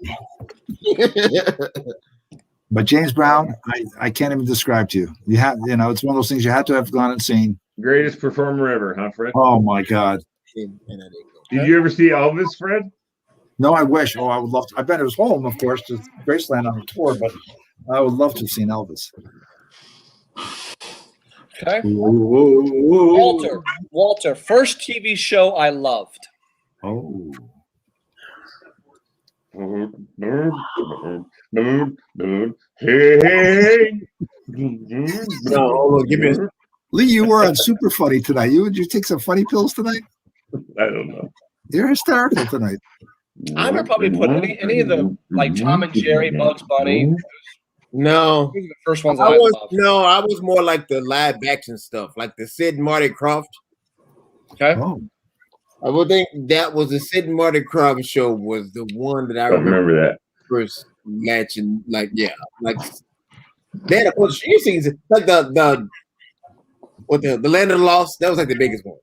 But James Brown, I can't even describe to you. It's one of those things you had to have gone and seen. Greatest performer ever, huh, Fred? Oh my God. Did you ever see Elvis, Fred? No, I wish. Oh, I would love to. I've been to his home, of course, to Graceland on a tour, but I would love to have seen Elvis. Okay. Whoa. Walter, first TV show I loved. Oh. Hey. No, give me. Lee, you were on Super Funny tonight. Did you take some funny pills tonight? I don't know. You're hysterical tonight. I would probably put any of the like Tom and Jerry, Bugs Bunny. No, These are the first ones I I was loved. no, I was more like the live action stuff, like the Sid and Marty Krofft. Okay. Oh. I would think that was the Sid and Marty Krofft show was the one that I I remember that. first matching. Like they had a bunch. You seen like the Land of the Lost. That was like the biggest one.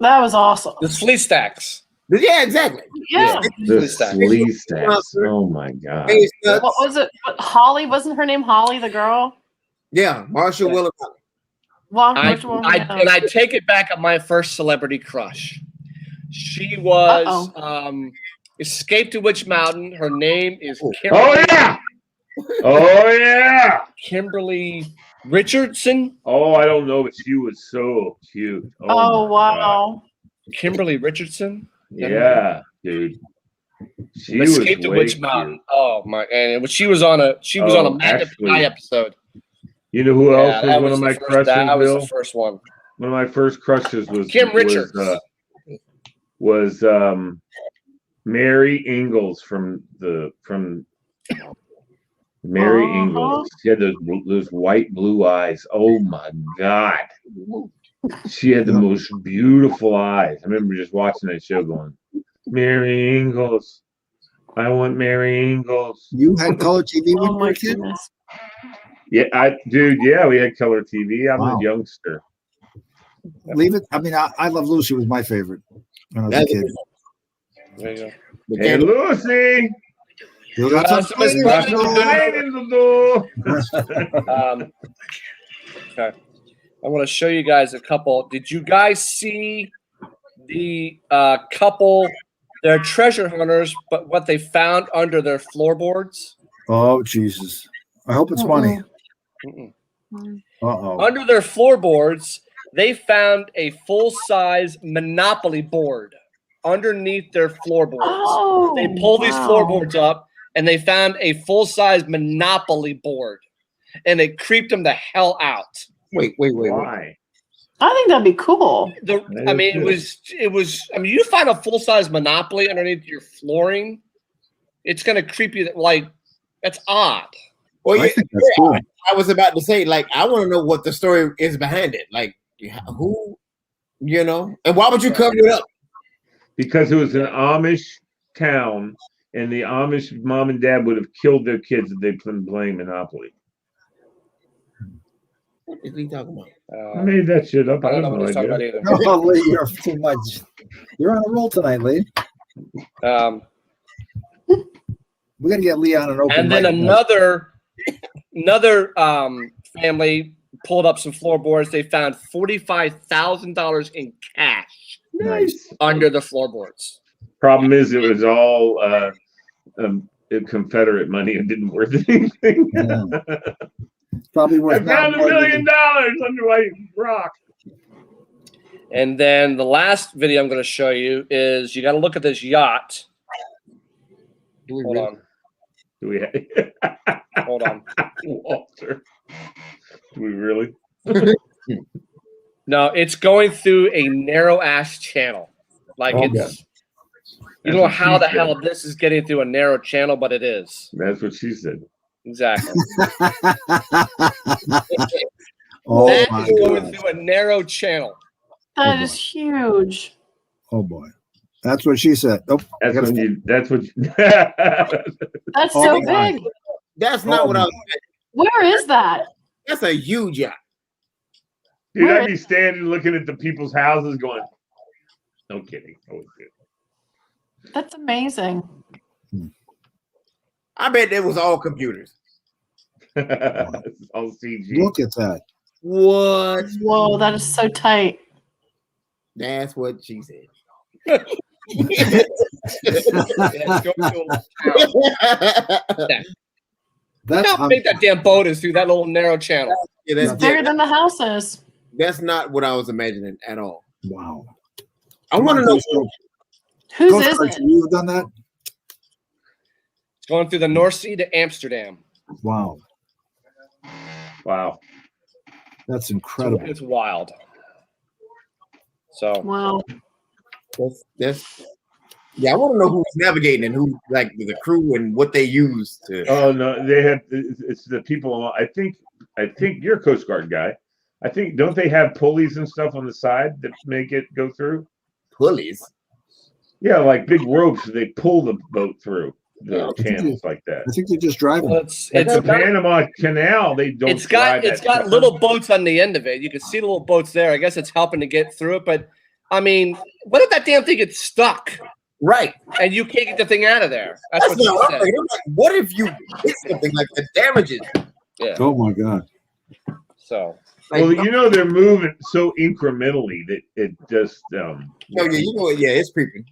That was awesome. The Flea Stacks. Yeah, exactly. Yeah. The Stacks. Flea Stacks. Oh my God. Face nuts. What was it? Holly, wasn't her name Holly, the girl? Yeah, Marshall Willis. I take it back at my first celebrity crush. She was Escape to Witch Mountain. Her name is Kimberly. Oh yeah. Kimberly Richardson. Oh, I don't know, but she was so cute. Oh, my wow. Kimberly Richardson. Yeah, dude. She was Escape to way Witch cute. Mountain. Oh my! And she was on a Magna Pie episode. You know who else that was one of my the first- crushes? That was Bill? the first one. One of my first crushes was Kim Richards. Was Mary Ingalls from Mary Ingalls. She had those white blue eyes. Oh my God. She had the most beautiful eyes. I remember just watching that show going, Mary Ingalls. I want Mary Ingalls. You had color TV when Oh you were my a kid? goodness. Yeah, we had color TV. I'm Wow. a youngster. Leave it. I mean, I Love Lucy was my favorite. when I was a That's kid. There you go. the Hey, game. Lucy. You got Got some some Explaining the door. Okay. I want to show you guys a couple. Did you guys see the couple? They're treasure hunters, but what they found under their floorboards? Oh, Jesus. I hope it's money. Mm-mm. Uh-oh. Under their floorboards, they found a full-size Monopoly board underneath their floorboards. Oh, They pulled these wow. floorboards up, and they found a full-size Monopoly board, and it creeped them the hell out. Wait. Why? I think that'd be cool. I mean, it was. I mean, you find a full-size Monopoly underneath your flooring, it's gonna creep you. Like, that's odd. Well, I think that's cool. I was about to say, like, I want to know what the story is behind it. Like, who, and why would you cover it up? Because it was an Amish town, and the Amish mom and dad would have killed their kids if they'd been playing Monopoly. What is he talking about? I made that shit up. I don't know what he's talking about either. Oh, Lee, you're too much. You're on a roll tonight, Lee. We got to get Lee on an open And then mic. another family pulled up some floorboards. They found $45,000 in cash Nice. under the floorboards. Problem is, it was all Confederate money and didn't worth anything. Yeah. Probably I worth found $1 more than- million under my rock. And then the last video I'm going to show you is you got to look at this yacht. Hold on. Do we have Hold on. Walter? Do we really? No, it's going through a narrow ass channel. Like Oh, it's you don't know how the hell this is getting through a narrow channel, but it is. That's what she said. Exactly. Oh, That my is going God. through a narrow channel. That boy. is huge. Oh, boy. That's what she said. Oh, I That's gotta when stop. you. That's what. That's Oh, so my. big. That's not Oh, what I my. was. Where is that? That's a huge yacht. Dude, I'd be standing looking at the people's houses, going, "No kidding." Oh, That's amazing. I bet it was all computers. it's all CG. Look at that. What? Whoa, that is so tight. That's what she said. Yeah, it's going through a town. That's How big that damn boat is through that little narrow channel. Yeah, It's bigger than the house is. that's not what I was imagining at all. wow. I want to know. Whose Coast is Guard, it? you've done that? It's going through the North Sea to Amsterdam. Wow. Wow. That's So incredible. it's wild. So Wow. That's yeah. I want to know who's navigating and who, like, the crew and what they use to. Oh no, they have. It's the people. I think you're a Coast Guard guy. I think don't they have pulleys and stuff on the side that make it go through? Pulleys. Yeah, like big ropes. They pull the boat through the think channels like that. I think they're just driving. well, It's the Panama Canal. They don't. it's got drive that stuff. little boats on the end of it. You can see the little boats there. I guess it's helping to get through it. But I mean, what if that damn thing gets stuck Right. and you can't get the thing out of there? That's That's what what she I'm said. like, what if you hit something like the damages? Yeah. Oh, my God. So Like, Well, you know they're moving so incrementally that it just. oh yeah, you know what? Yeah, it's creeping,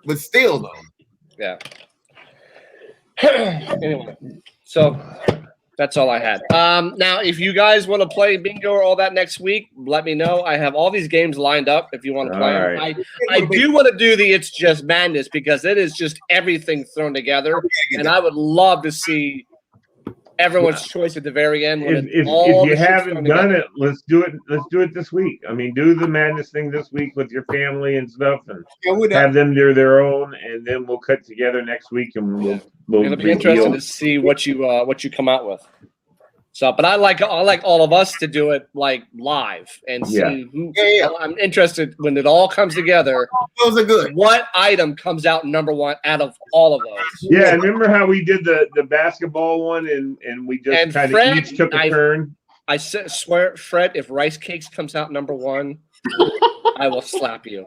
but still though. yeah. Anyway, so that's all I had. Now, if you guys want to play bingo or all that next week, let me know. I have all these games lined up. If you want to play, All them. right. I do want to do the It's Just Madness because it is just everything thrown together, and I would love to see everyone's choice at the very end. When If you haven't done it, let's do it. Let's do it this week. I mean, do the madness thing this week with your family and stuff, and Yeah, we're done. have them do their own, and then we'll cut together next week, and we'll It'll be interesting to see what you come out with. So, but I like all of us to do it like live and see Yeah. who. Yeah. I'm interested when it all comes together. Those are good. What item comes out number one out of all of those? Yeah, remember how we did the basketball one, and we just And kind of Fred, each took a turn. I swear, Fred, if Rice Cakes comes out number one, I will slap you.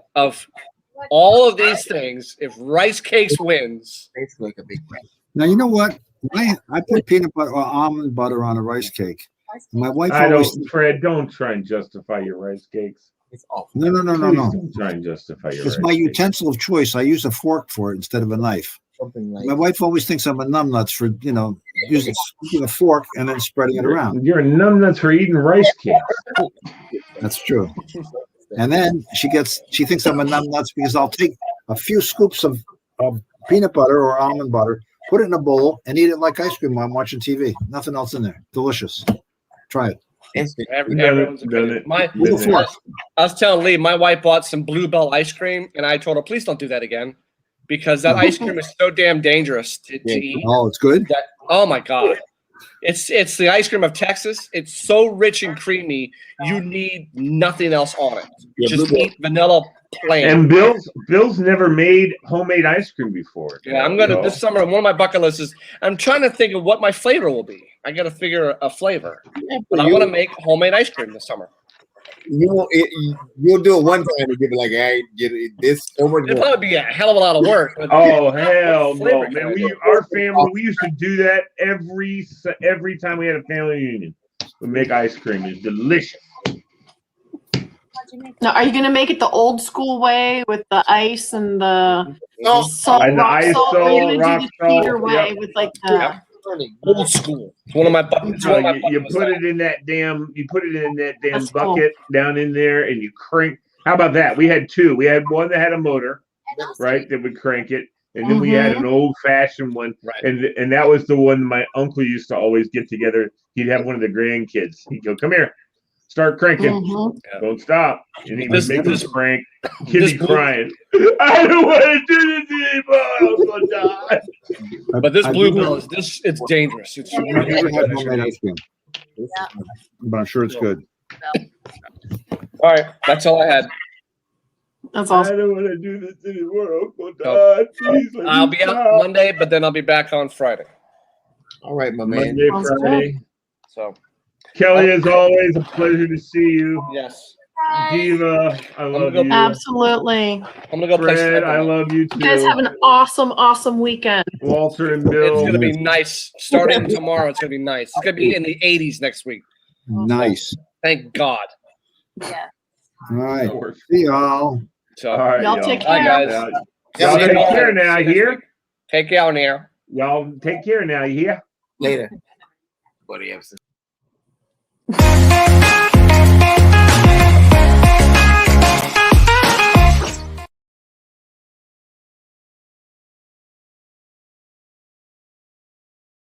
all of these things. If rice cakes wins, Basically like a big bread. Now you know what? I put peanut butter or almond butter on a rice cake. My wife I always. don't, Fred. Don't try and justify your rice cakes. It's awful. No. Please don't try and justify your It's rice my cakes. utensil of choice. I use a fork for it instead of a knife. Something like My wife always thinks I'm a numbnuts for using a fork and then spreading it around. You're a numbnuts for eating rice cakes. That's true. And then she thinks I'm a numbnuts because I'll take a few scoops of peanut butter or almond butter, put it in a bowl, and eat it like ice cream while I'm watching TV. Nothing else in there. Delicious. Try it. everyone's opinion. With a fork. I was telling Lee, my wife bought some Bluebell ice cream, and I told her, please don't do that again, because that ice cream is so damn dangerous to eat. Oh, it's good. Oh my god, it's the ice cream of Texas. It's so rich and creamy. You need nothing else on it. Just eat vanilla plain. And Bill's never made homemade ice cream before. Yeah, I'm gonna this summer. One of my bucket lists is I'm trying to think of what my flavor will be. I got to figure a flavor, but I want to make homemade ice cream this summer. you'll do it one time and you'll be like, "Hey, get it, this over." It'd probably be a hell of a lot of work. But Oh hell no, flavor man! can I do? Our family, we used to do that every time we had a family reunion. We make ice cream. It's delicious. Now, are you gonna make it the old school way with the ice and the No, salt, And the rock ice salt? Or are you salt, gonna rock do the Peter salt, way yep. with like the Old school. It's one of my buckets. You put it in that damn. You put it in that damn That's cool. bucket down in there, and you crank. How about that? We had two. We had one that had a motor, right, that would crank it, and then we had an old-fashioned one, Right. and that was the one my uncle used to always get together. He'd have one of the grandkids. He'd go, "Come here, start cranking, Mhm. don't stop," and he'd This- make this- this crank. He'd this be blue- crying. I don't want to do this anymore. I'm gonna die. But this I've bluebell never- it's dangerous. It's I've really never had dangerous. homemade ice cream, but I'm sure it's good. All right, that's all I had. That's I awesome. don't want to do this anymore. I'm gonna No. die. Please let I'll me be out stop. Monday, but then I'll be back on Friday. all right, my man. Monday, Sounds Friday. So Kelly, as always, a pleasure to see you. yes, Diva, I love go- you. Absolutely. I'm gonna go play. Fred, Sniper. I love you You guys too. have an awesome weekend. Walter and It's Bill. gonna be nice. Starting tomorrow, it's gonna be nice. It's gonna be in the 80s next week. Nice. Thank God. Yeah. All right. See y'all. So All right, Y'all take Bye, care. guys. Y'all See you take tomorrow. care now, See you next hear? week. Take care now. Y'all take care now, you hear? Later, buddy Epson.